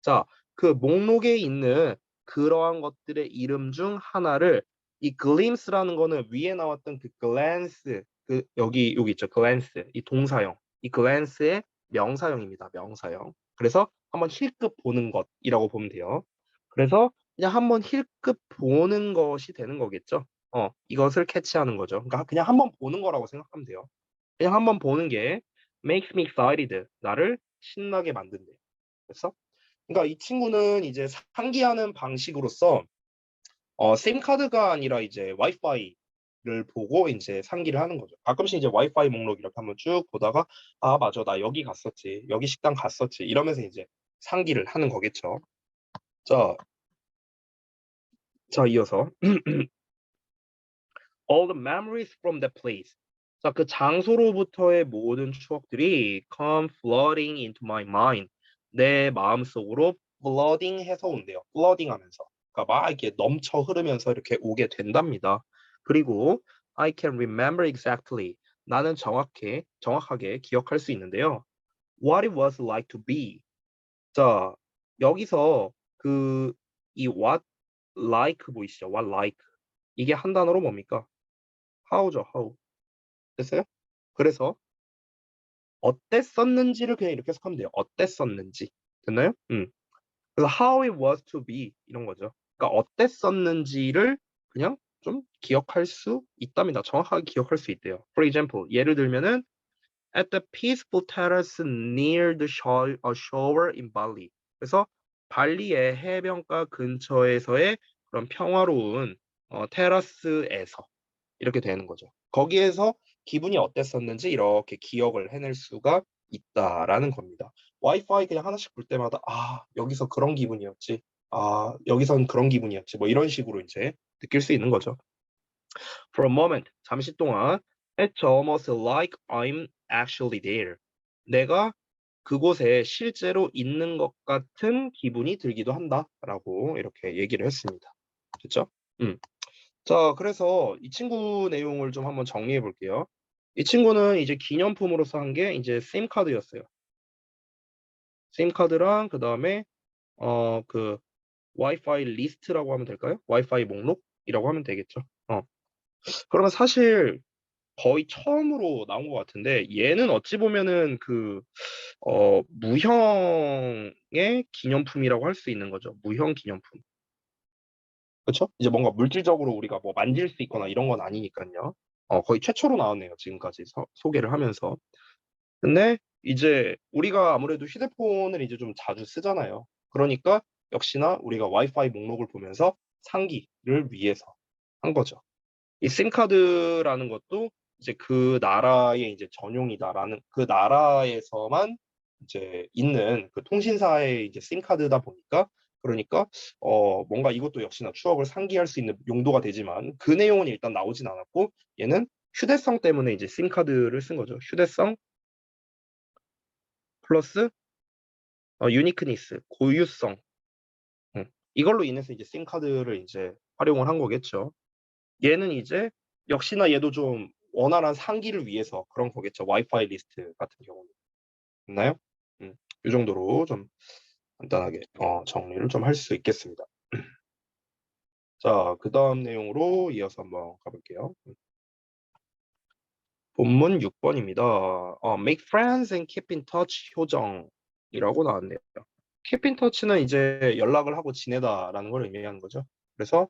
자, 그 목록에 있는 그러한 것들의 이름 중 하나를 이 glimpse라는 거는 위에 나왔던 그 glance 그 여기 있죠. glance 이 동사형. 이 glance의 명사형입니다. 명사형. 그래서 한번 힐끗 보는 것이라고 보면 돼요. 그래서 그냥 한번 힐끗 보는 것이 되는 거겠죠. 이것을 캐치하는 거죠. 그러니까 그냥 한번 보는 거라고 생각하면 돼요. 그냥 한번 보는 게 makes me excited. 나를 신나게 만든대요. 그래서 그러니까 이 친구는 이제 상기하는 방식으로서 심 카드가 아니라 이제 와이파이를 보고 이제 상기를 하는 거죠. 가끔씩 이제 와이파이 목록 이렇게 한번 쭉 보다가 아, 맞아. 나 여기 갔었지. 여기 식당 갔었지. 이러면서 이제 상기를 하는 거겠죠. 자, 이어서 all the memories from that place. 자, 그 장소로부터의 모든 추억들이 come flooding into my mind. 내 마음속으로 flooding 해서 온대요. flooding 하면서. 그러니까 막 이렇게 넘쳐 흐르면서 이렇게 오게 된답니다. 그리고 I can remember exactly. 나는 정확하게 기억할 수 있는데요. What it was like to be. 자, 여기서 이 what like 보이시죠? what like. 이게 한 단어로 뭡니까? how죠, how. 됐어요? 그래서 어땠었는지를 그냥 이렇게 해석하면 돼요. 어땠었는지. 됐나요? 그래서 how it was to be 이런 거죠. 그러니까 어땠었는지를 그냥 좀 기억할 수 있답니다. 정확하게 기억할 수 있대요. For example, 예를 들면은 at the peaceful terrace near the shore in Bali. 그래서 발리의 해변가 근처에서의 그런 평화로운 테라스에서 이렇게 되는 거죠. 거기에서 기분이 어땠었는지 이렇게 기억을 해낼 수가 있다라는 겁니다. 와이파이 그냥 하나씩 볼 때마다 아, 여기서 그런 기분이었지. 아, 여기선 그런 기분이었지. 뭐 이런 식으로 이제 느낄 수 있는 거죠. For a moment, 잠시 동안 it's almost like I'm actually there. 내가 그곳에 실제로 있는 것 같은 기분이 들기도 한다라고 이렇게 얘기를 했습니다. 됐죠? 자, 그래서 이 친구 내용을 좀 한번 정리해 볼게요. 이 친구는 이제 기념품으로서 한 게 이제 심 카드였어요. 심 카드랑 그다음에 그 와이파이 리스트라고 하면 될까요? 와이파이 목록이라고 하면 되겠죠. 그러면 사실 거의 처음으로 나온 것 같은데 얘는 어찌 보면은 무형의 기념품이라고 할 수 있는 거죠. 무형 기념품. 그렇죠? 이제 뭔가 물질적으로 우리가 뭐 만질 수 있거나 이런 건 아니니까요. 거의 최초로 나왔네요. 지금까지 소개를 하면서. 근데 이제 우리가 아무래도 휴대폰을 이제 좀 자주 쓰잖아요. 그러니까 역시나 우리가 와이파이 목록을 보면서 상기를 위해서 한 거죠. 이 심카드라는 것도 이제 그 나라의 이제 전용이다라는 그 나라에서만 이제 있는 그 통신사의 이제 심카드다 보니까 그러니까 뭔가 이것도 역시나 추억을 상기할 수 있는 용도가 되지만 그 내용은 일단 나오진 않았고 얘는 휴대성 때문에 이제 심카드를 쓴 거죠. 휴대성 플러스 유니크니스 고유성 이걸로 인해서 이제 심카드를 이제 활용을 한 거겠죠. 얘는 이제 역시나 얘도 좀 원활한 상기를 위해서 그런 거겠죠. 와이파이 리스트 같은 경우는. 있나요? 이 정도로 좀 간단하게 정리를 좀 할 수 있겠습니다. 자, 그 다음 내용으로 이어서 한번 가볼게요. 본문 6번입니다. Make friends and keep in touch 효정이라고 나왔네요. keep in touch는 이제 연락을 하고 지내다라는 걸 의미하는 거죠. 그래서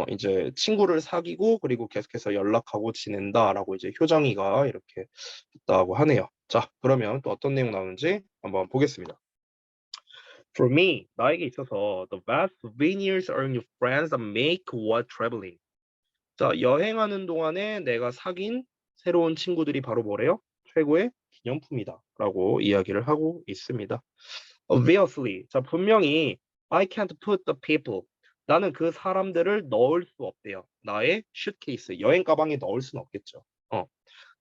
이제 친구를 사귀고 그리고 계속해서 연락하고 지낸다라고 이제 효정이가 이렇게 있다고 하네요. 자, 그러면 또 어떤 내용 나오는지 한번 보겠습니다. For me, 나에게 있어서 the best souvenirs are new friends that make while traveling. 자, 여행하는 동안에 내가 사귄 새로운 친구들이 바로 뭐래요? 최고의 기념품이다라고 이야기를 하고 있습니다. Obviously, 자 분명히 I can't put the people. 나는 그 사람들을 넣을 수 없대요. 나의 슈트케이스, 여행 가방에 넣을 수는 없겠죠.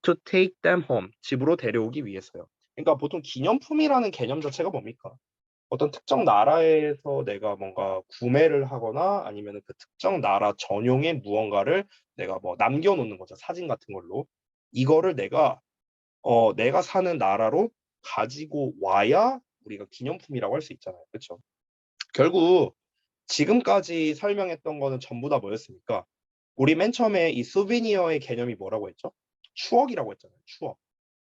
To take them home, 집으로 데려오기 위해서요. 그러니까 보통 기념품이라는 개념 자체가 뭡니까? 어떤 특정 나라에서 내가 뭔가 구매를 하거나 아니면 그 특정 나라 전용의 무언가를 내가 뭐 남겨놓는 거죠. 사진 같은 걸로. 이거를 내가 사는 나라로 가지고 와야 우리가 기념품이라고 할 수 있잖아요. 그렇죠? 결국 지금까지 설명했던 거는 전부 다 뭐였습니까? 우리 맨 처음에 이 소비니어의 개념이 뭐라고 했죠? 추억이라고 했잖아요. 추억.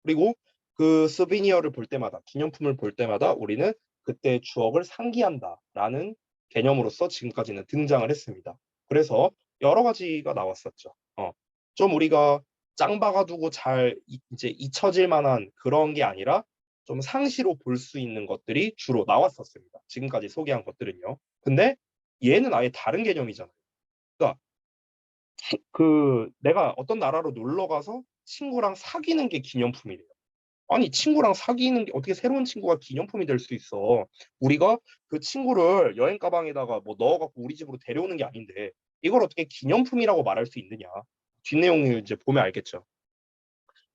그리고 그 소비니어를 볼 때마다, 기념품을 볼 때마다 우리는 그때의 추억을 상기한다라는 개념으로서 지금까지는 등장을 했습니다. 그래서 여러 가지가 나왔었죠. 좀 우리가 짱 박아두고 잘 이제 잊혀질 만한 그런 게 아니라 좀 상시로 볼 수 있는 것들이 주로 나왔었습니다. 지금까지 소개한 것들은요. 근데 얘는 아예 다른 개념이잖아요. 그러니까 내가 어떤 나라로 놀러 가서 친구랑 사귀는 게 기념품이래요. 아니, 친구랑 사귀는 게 어떻게 새로운 친구가 기념품이 될 수 있어. 우리가 그 친구를 여행 가방에다가 뭐 넣어갖고 우리 집으로 데려오는 게 아닌데 이걸 어떻게 기념품이라고 말할 수 있느냐. 뒷내용을 이제 보면 알겠죠.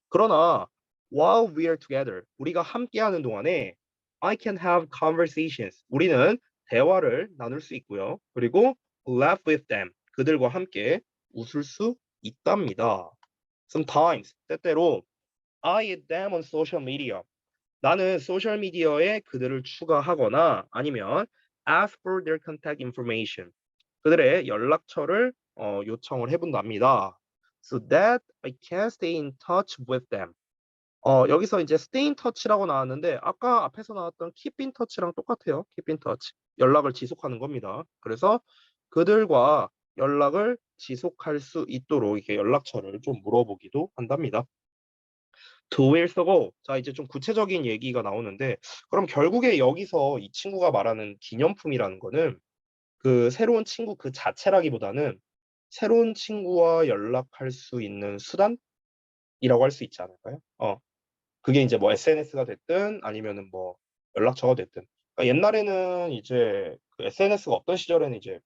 그러나 while we are together, 우리가 함께하는 동안에 I can have conversations. 우리는 대화를 나눌 수 있고요. 그리고 laugh with them. 그들과 함께 웃을 수 있답니다. Sometimes, 때때로 I add them on social media. 나는 소셜 미디어에 그들을 추가하거나 아니면 ask for their contact information. 그들의 연락처를 요청을 해본답니다. So that I can stay in touch with them. 여기서 이제 stay in touch라고 나왔는데 아까 앞에서 나왔던 keep in touch랑 똑같아요. keep in touch. 연락을 지속하는 겁니다. 그래서 그들과 연락을 지속할 수 있도록 이렇게 연락처를 좀 물어보기도 한답니다. 2 years ago. 자, 이제 좀 구체적인 얘기가 나오는데 그럼 결국에 여기서 이 친구가 말하는 기념품이라는 거는 그 새로운 친구 그 자체라기보다는 새로운 친구와 연락할 수 있는 수단이라고 할 수 있지 않을까요? 그게 이제 뭐 SNS가 됐든 아니면은 뭐 연락처가 됐든. 그러니까 옛날에는 이제 그 SNS가 없던 시절에는 이제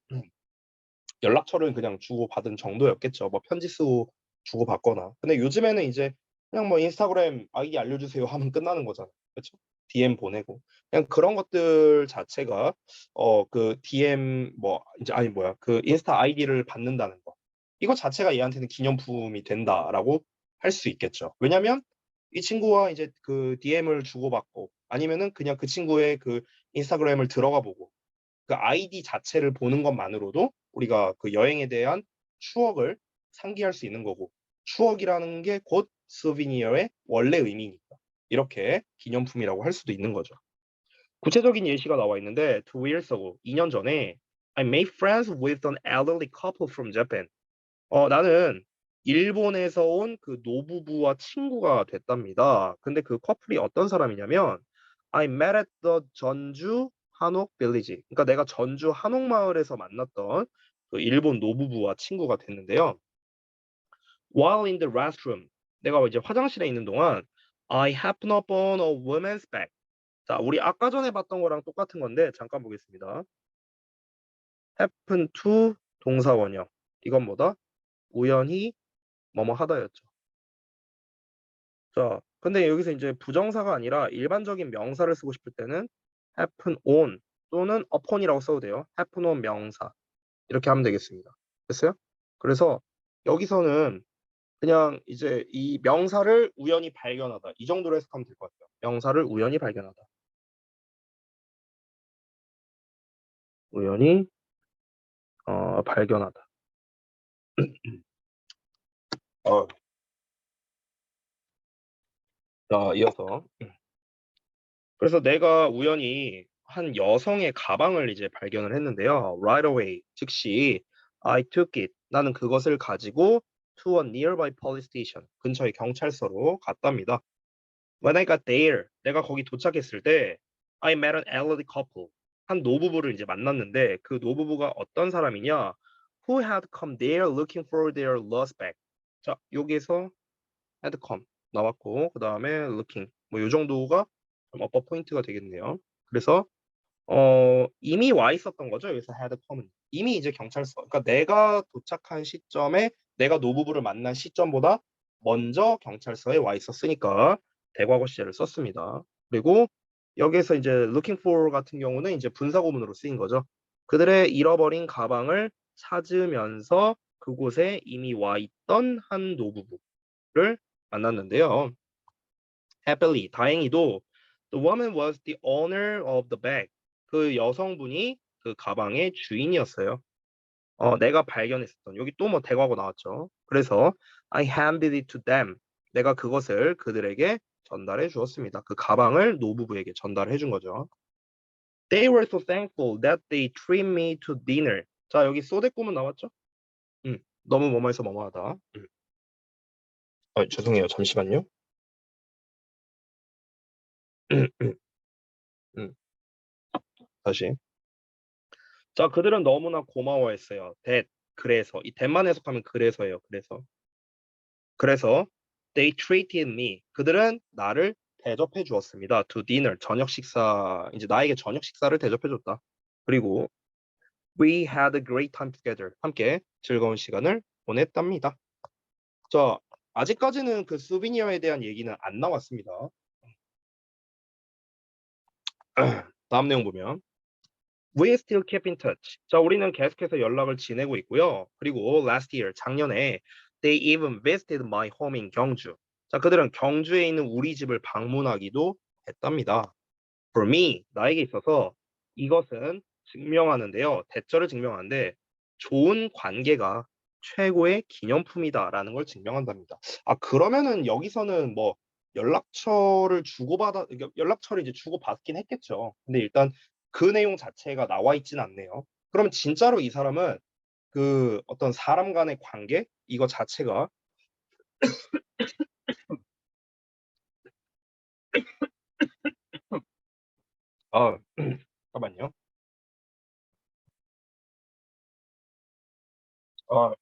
연락처를 그냥 주고받은 정도였겠죠. 뭐 편지 쓰고 주고받거나. 근데 요즘에는 이제 그냥 뭐 인스타그램 아이디 알려주세요 하면 끝나는 거잖아요. 그렇죠? DM 보내고. 그냥 그런 것들 자체가 그 DM 뭐 이제 아니 뭐야 그 인스타 아이디를 받는다는 거. 이거 자체가 얘한테는 기념품이 된다라고 할 수 있겠죠. 왜냐면 이 친구와 이제 그 DM을 주고받고 아니면은 그냥 그 친구의 그 인스타그램을 들어가 보고 그 아이디 자체를 보는 것만으로도 우리가 그 여행에 대한 추억을 상기할 수 있는 거고 추억이라는 게 곧 souvenir의 원래 의미니까 이렇게 기념품이라고 할 수도 있는 거죠. 구체적인 예시가 나와 있는데 2 years ago, 2년 전에 I made friends with an elderly couple from Japan. 나는 일본에서 온 그 노부부와 친구가 됐답니다. 근데 그 커플이 어떤 사람이냐면 I met at the 전주 한옥 빌리지. 그러니까 내가 전주 한옥마을에서 만났던 그 일본 노부부와 친구가 됐는데요. While in the restroom, 내가 이제 화장실에 있는 동안 I happened upon a woman's bag. 자, 우리 아까 전에 봤던 거랑 똑같은 건데 잠깐 보겠습니다. happen to 동사 원형. 이건 뭐다? 우연히 뭐뭐 하다였죠. 자, 근데 여기서 이제 부정사가 아니라 일반적인 명사를 쓰고 싶을 때는 happen on 또는 upon이라고 써도 돼요. happen on 명사. 이렇게 하면 되겠습니다. 됐어요? 그래서 여기서는 그냥 이제 이 명사를 우연히 발견하다. 이 정도로 해석하면 될 것 같아요. 명사를 우연히 발견하다. 우연히 발견하다. 어, 자, 이어서 그래서 내가 우연히 한 여성의 가방을 이제 발견을 했는데요. Right away, 즉시 I took it. 나는 그것을 가지고 to a nearby police station. 근처의 경찰서로 갔답니다. When I got there, 내가 거기 도착했을 때 I met an elderly couple. 한 노부부를 이제 만났는데 그 노부부가 어떤 사람이냐? Who had come there looking for their lost bag. 자, 여기에서 had come 나왔고 그 다음에 looking 뭐 요 정도가 좀 업버 포인트가 되겠네요. 그래서 이미 와 있었던 거죠. 여기서 had come은 이미 이제 경찰서. 그러니까 내가 도착한 시점에 내가 노부부를 만난 시점보다 먼저 경찰서에 와 있었으니까 대과거 시제를 썼습니다. 그리고 여기에서 이제 looking for 같은 경우는 이제 분사구문으로 쓰인 거죠. 그들의 잃어버린 가방을 찾으면서 그곳에 이미 와 있던 한 노부부를 만났는데요. Happily, 다행히도 the woman was the owner of the bag. 그 여성분이 그 가방의 주인이었어요. 내가 발견했었던 여기 또 뭐 대과거 나왔죠. 그래서 I handed it to them. 내가 그것을 그들에게 전달해 주었습니다. 그 가방을 노부부에게 전달해 준 거죠. They were so thankful that they treated me to dinner. 자, 여기 소대꾸문 나왔죠? 너무 뭐뭐해서 뭐뭐하다. 죄송해요. 잠시만요. 음, 다시. 자, 그들은 너무나 고마워했어요. that, 그래서. 이 that만 해석하면 그래서예요. 그래서 they treated me. 그들은 나를 대접해 주었습니다. to dinner, 저녁 식사. 이제 나에게 저녁 식사를 대접해 줬다. 그리고 we had a great time together. 함께 즐거운 시간을 보냈답니다. 자, 아직까지는 그 수비니어에 대한 얘기는 안 나왔습니다. 다음 내용 보면 We still keep in touch. 자, 우리는 계속해서 연락을 지내고 있고요. 그리고 last year, 작년에 they even visited my home in 경주. 자, 그들은 경주에 있는 우리 집을 방문하기도 했답니다. For me, 나에게 있어서 이것은 증명하는데요. 대절을 증명하는데 좋은 관계가 최고의 기념품이다라는 걸 증명한답니다. 그러면은 여기서는 뭐 연락처를 이제 주고받긴 했겠죠. 근데 일단 그 내용 자체가 나와 있진 않네요. 그러면 진짜로 이 사람은 그 어떤 사람 간의 관계 이거 자체가 아 잠깐만요. 아,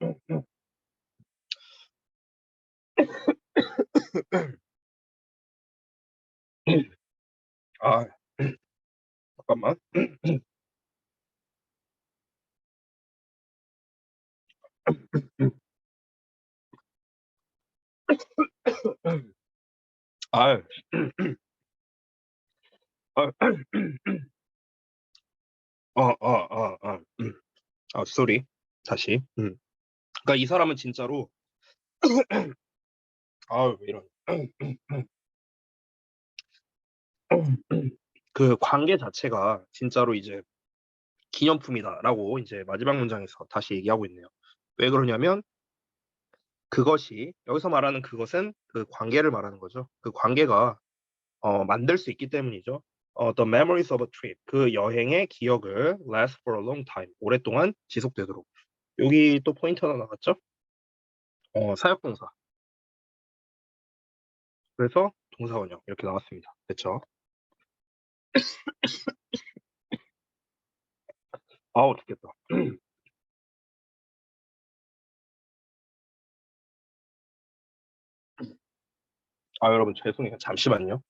아 잠깐만. 아, 아, 쏘리. 다시. 그러니까 이 사람은 진짜로 왜 이런 그 관계 자체가 진짜로 이제 기념품이다라고 이제 마지막 문장에서 다시 얘기하고 있네요. 왜 그러냐면 그것이 여기서 말하는 그것은 그 관계를 말하는 거죠. 그 관계가 만들 수 있기 때문이죠. The memories of a trip. 그 여행의 기억을 last for a long time. 오랫동안 지속되도록. 여기 또 포인트 하나 나갔죠? 사역동사. 그래서 동사원형 이렇게 나왔습니다. 됐죠? 아우 죽겠다. 아 여러분 죄송해요. 잠시만요.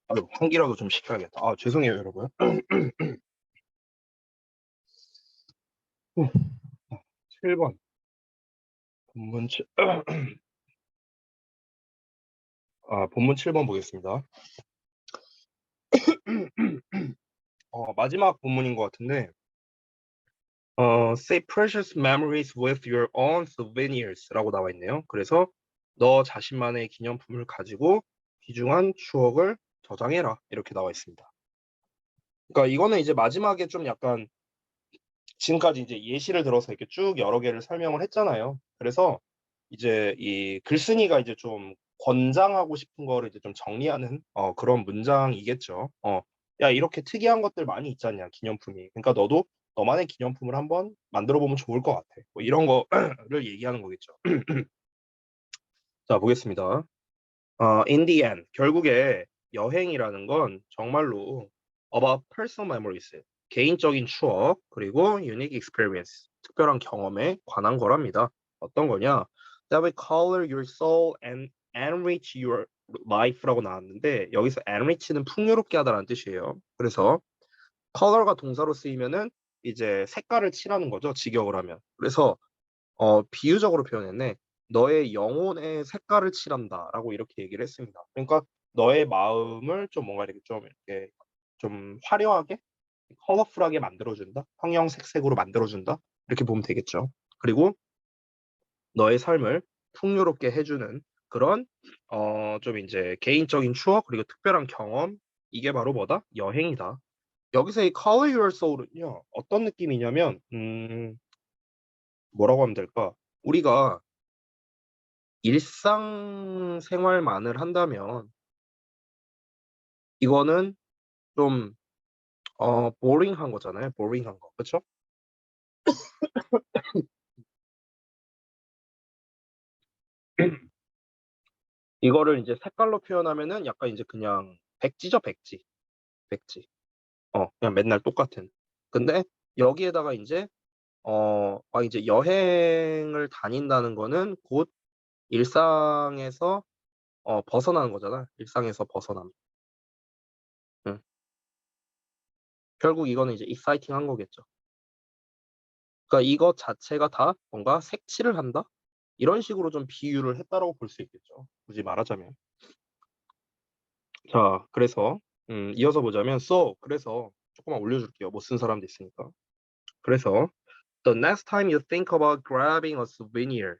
아유, 환기라도 좀 시켜야겠다. 아 죄송해요 여러분. 7번 본문 7, 본문 7번 보겠습니다. 마지막 본문인 것 같은데 Save precious memories with your own souvenirs라고 나와 있네요. 그래서 너 자신만의 기념품을 가지고 귀중한 추억을 저장해라 이렇게 나와 있습니다. 그러니까 이거는 이제 마지막에 좀 약간 지금까지 이제 예시를 들어서 이렇게 쭉 여러 개를 설명을 했잖아요. 그래서 이제 이 글쓴이가 이제 좀 권장하고 싶은 거를 이제 좀 정리하는 그런 문장이겠죠. 야, 이렇게 특이한 것들 많이 있잖냐, 기념품이. 그러니까 너도 너만의 기념품을 한번 만들어 보면 좋을 것 같아. 뭐 이런 거를 얘기하는 거겠죠. 자, 보겠습니다. In the end, 결국에 여행이라는 건 정말로 about personal memories, 개인적인 추억, 그리고 unique experience, 특별한 경험에 관한 거랍니다. 어떤 거냐? That will color your soul and enrich your life라고 나왔는데 여기서 enrich는 풍요롭게 하다라는 뜻이에요. 그래서 color가 동사로 쓰이면은 이제 색깔을 칠하는 거죠. 직역을 하면. 그래서 비유적으로 표현했네. 너의 영혼의 색깔을 칠한다라고 이렇게 얘기를 했습니다. 그러니까 너의 마음을 좀 뭔가 이렇게 좀 화려하게, 컬러풀하게 만들어준다. 형형색색으로 만들어준다. 이렇게 보면 되겠죠. 그리고 너의 삶을 풍요롭게 해주는 그런 좀 이제 개인적인 추억 그리고 특별한 경험 이게 바로 뭐다? 여행이다. 여기서 이 Color Your Soul은요 어떤 느낌이냐면 뭐라고 하면 될까? 우리가 일상생활만을 한다면 이거는 좀 보링한 거잖아요. 보링한 거. 그쵸? 이거를 이제 색깔로 표현하면은 약간 이제 그냥 백지죠, 백지. 백지. 그냥 맨날 똑같은. 근데 여기에다가 이제 이제 여행을 다닌다는 거는 곧 일상에서 벗어나는 거잖아. 일상에서 벗어남. 응. 결국 이거는 이제 익사이팅한 거겠죠. 그러니까 이것 자체가 다 뭔가 색칠을 한다? 이런 식으로 좀 비유를 했다라고 볼 수 있겠죠. 굳이 말하자면. 자, 그래서 이어서 보자면 그래서 조금만 올려줄게요. 못 쓴 사람도 있으니까. 그래서 the next time you think about grabbing a souvenir,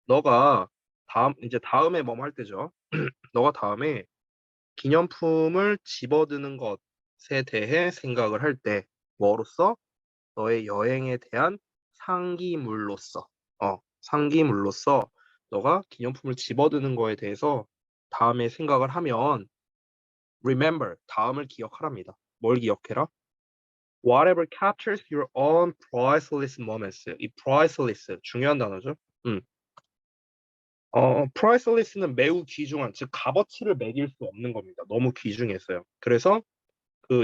너가 이제 다음에 뭐뭐 할 때죠. 너가 다음에 기념품을 집어드는 것에 대해 생각을 할 때 뭐로써 너의 여행에 대한 상기물로서 상기물로서 너가 기념품을 집어드는 거에 대해서 다음에 생각을 하면 remember, 다음을 기억하랍니다. 뭘 기억해라? Whatever captures your own priceless moments. 이 priceless 중요한 단어죠. priceless는 매우 귀중한, 즉 값어치를 매길 수 없는 겁니다. 너무 귀중했어요. 그래서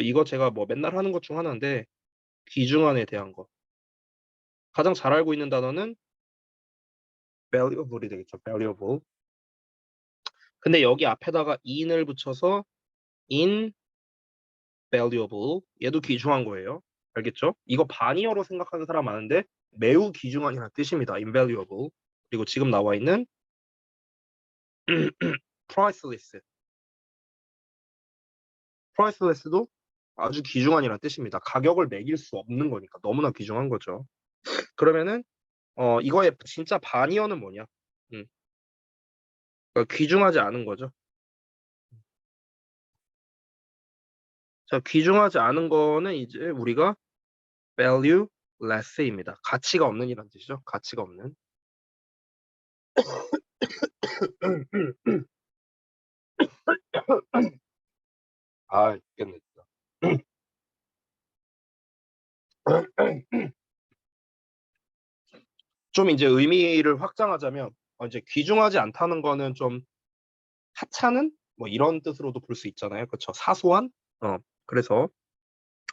이거 제가 뭐 맨날 하는 것 중 하나인데 귀중한에 대한 거. 가장 잘 알고 있는 단어는 valuable이 되겠죠. valuable. 근데 여기 앞에다가 in을 붙여서 invaluable. 얘도 귀중한 거예요. 알겠죠? 이거 반이어로 생각하는 사람 많은데 매우 귀중한이라는 뜻입니다. invaluable. 그리고 지금 나와 있는 priceless. priceless도 아주 귀중한이라는 뜻입니다. 가격을 매길 수 없는 거니까 너무나 귀중한 거죠. 그러면은 이거의 진짜 반이어는 뭐냐? 그러니까 귀중하지 않은 거죠. 자, 귀중하지 않은 거는 이제 우리가 valueless입니다. 가치가 없는 이란 뜻이죠. 가치가 없는. 아, 있겠네. 좀 이제 의미를 확장하자면 이제 귀중하지 않다는 거는 좀 하찮은 뭐 이런 뜻으로도 볼 수 있잖아요. 그렇죠? 사소한. 그래서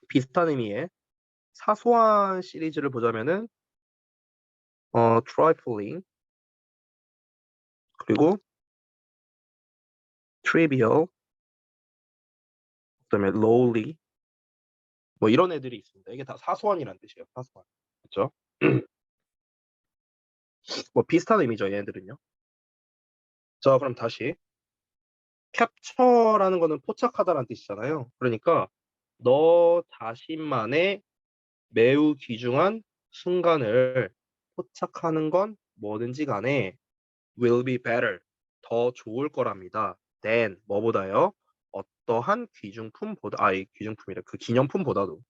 비슷한 의미의 사소한 시리즈를 보자면은 trifling 그리고 trivial 그다음에 lowly 뭐 이런 애들이 있습니다. 이게 다 사소한이란 뜻이에요. 사소한. 그렇죠? 뭐 비슷한 의미죠. 얘네들은요. 자, 그럼 다시 캡처라는 거는 포착하다라는 뜻이잖아요. 그러니까 너 자신만의 매우 귀중한 순간을 포착하는 건 뭐든지 간에 will be better. 더 좋을 거랍니다. than 뭐보다요? 어떠한 귀중품보다 이 귀중품이래. 그 기념품보다도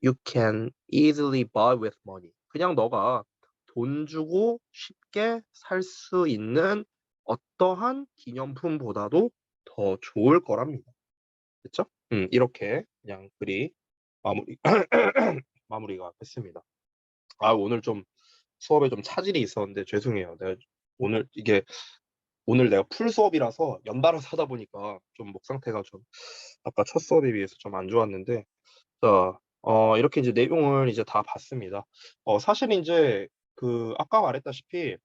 you can easily buy with money. 그냥 너가 돈 주고 쉽게 살 수 있는 어떠한 기념품보다도 더 좋을 거랍니다. 그쵸? 이렇게 그냥 글이 마무리 마무리가 됐습니다. 오늘 좀 수업에 좀 차질이 있었는데 죄송해요. 오늘 내가 풀 수업이라서 연달아서 하다 보니까 좀 목 상태가 좀 아까 첫 수업에 비해서 좀 안 좋았는데 자, 이렇게 이제 내용을 이제 다 봤습니다. 사실 이제 아까 말했다시피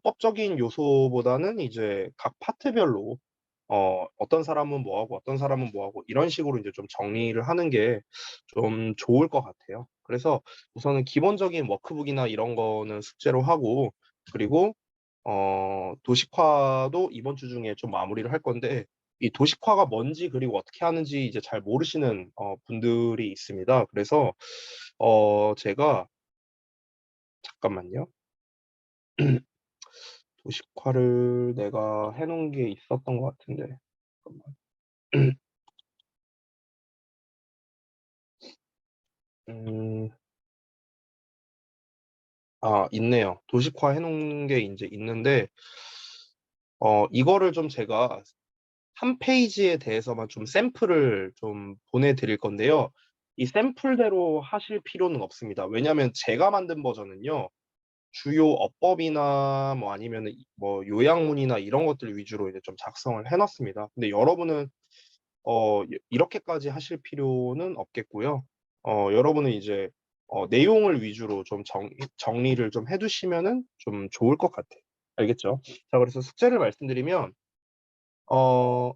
법적인 요소보다는 이제 각 파트별로 어떤 사람은 뭐 하고 어떤 사람은 뭐 하고 이런 식으로 이제 좀 정리를 하는 게 좀 좋을 것 같아요. 그래서 우선은 기본적인 워크북이나 이런 거는 숙제로 하고 그리고 도식화도 이번 주 중에 좀 마무리를 할 건데 이 도식화가 뭔지 그리고 어떻게 하는지 이제 잘 모르시는 분들이 있습니다. 그래서 제가 잠깐만요. 도식화를 내가 해놓은 게 있었던 것 같은데 잠깐만. 음, 있네요. 도식화 해놓은 게 이제 있는데 이거를 좀 제가 한 페이지에 대해서만 좀 샘플을 좀 보내드릴 건데요. 이 샘플대로 하실 필요는 없습니다. 왜냐하면 제가 만든 버전은요. 주요 어법이나 뭐 아니면 뭐 요약문이나 이런 것들 위주로 이제 좀 작성을 해놨습니다. 근데 여러분은 이렇게까지 하실 필요는 없겠고요. 여러분은 이제 내용을 위주로 좀 정리를 좀 해두시면은 좀 좋을 것 같아요. 알겠죠? 자, 그래서 숙제를 말씀드리면 어,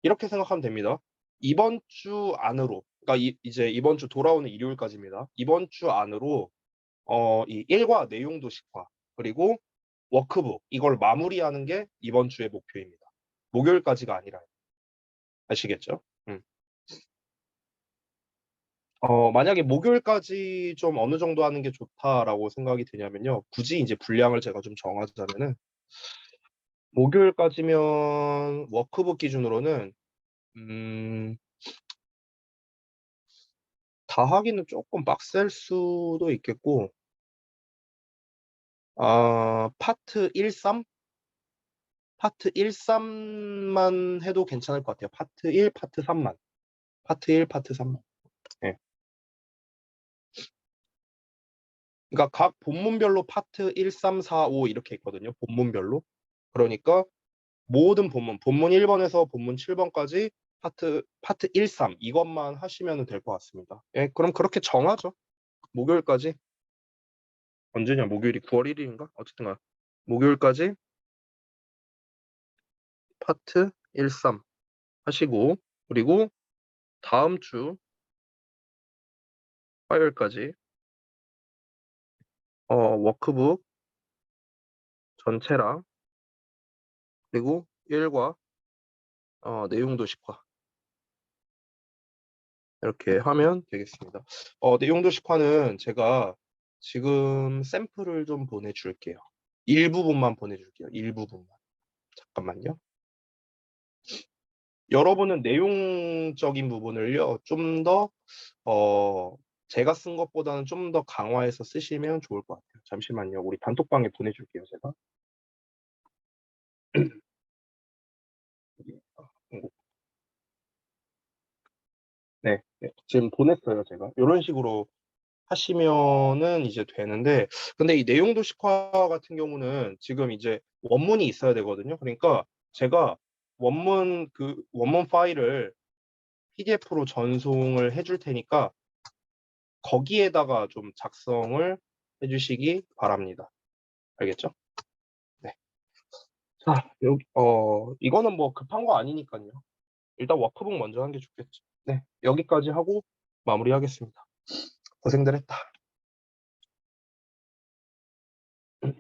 이렇게 생각하면 됩니다. 이번 주 안으로, 그러니까 이제 이번 주 돌아오는 일요일까지입니다. 이번 주 안으로 이 일과 내용 도식화 그리고 워크북 이걸 마무리하는 게 이번 주의 목표입니다. 목요일까지가 아니라 아시겠죠? 만약에 목요일까지 좀 어느 정도 하는 게 좋다라고 생각이 드냐면요. 굳이 이제 분량을 제가 좀 정하자면은 목요일까지면 워크북 기준으로는 음, 다 하기는 조금 빡셀 수도 있겠고 파트 13? 파트 13만 해도 괜찮을 것 같아요. 파트 1, 파트 3만. 파트 1, 파트 3만. 예. 그러니까 각 본문별로 파트 1, 3, 4, 5 이렇게 있거든요. 본문별로. 그러니까 모든 본문 1번에서 본문 7번까지 파트 1, 3 이것만 하시면 될 것 같습니다. 예, 그럼 그렇게 정하죠. 목요일까지. 언제냐? 목요일이 9월 1일인가? 어쨌든 목요일까지 파트 1, 3 하시고 그리고 다음 주 화요일까지 워크북 전체랑 그리고 1과 내용 도식화 이렇게 하면 되겠습니다. 내용 도식화는 제가 지금 샘플을 좀 보내줄게요. 일부분만 보내줄게요. 일부분만. 잠깐만요. 여러분은 내용적인 부분을요, 좀 더, 제가 쓴 것보다는 좀 더 강화해서 쓰시면 좋을 것 같아요. 잠시만요. 우리 단톡방에 보내줄게요, 제가. 네, 네, 지금 보냈어요, 제가. 이런 식으로 하시면은 이제 되는데, 근데 이 내용 도식화 같은 경우는 지금 이제 원문이 있어야 되거든요. 그러니까 제가 원문 파일을 PDF로 전송을 해줄 테니까 거기에다가 좀 작성을 해주시기 바랍니다. 알겠죠? 네. 자, 이거는 뭐 급한 거 아니니까요. 일단 워크북 먼저 하는 게 좋겠죠. 네, 여기까지 하고 마무리하겠습니다. 고생들 했다.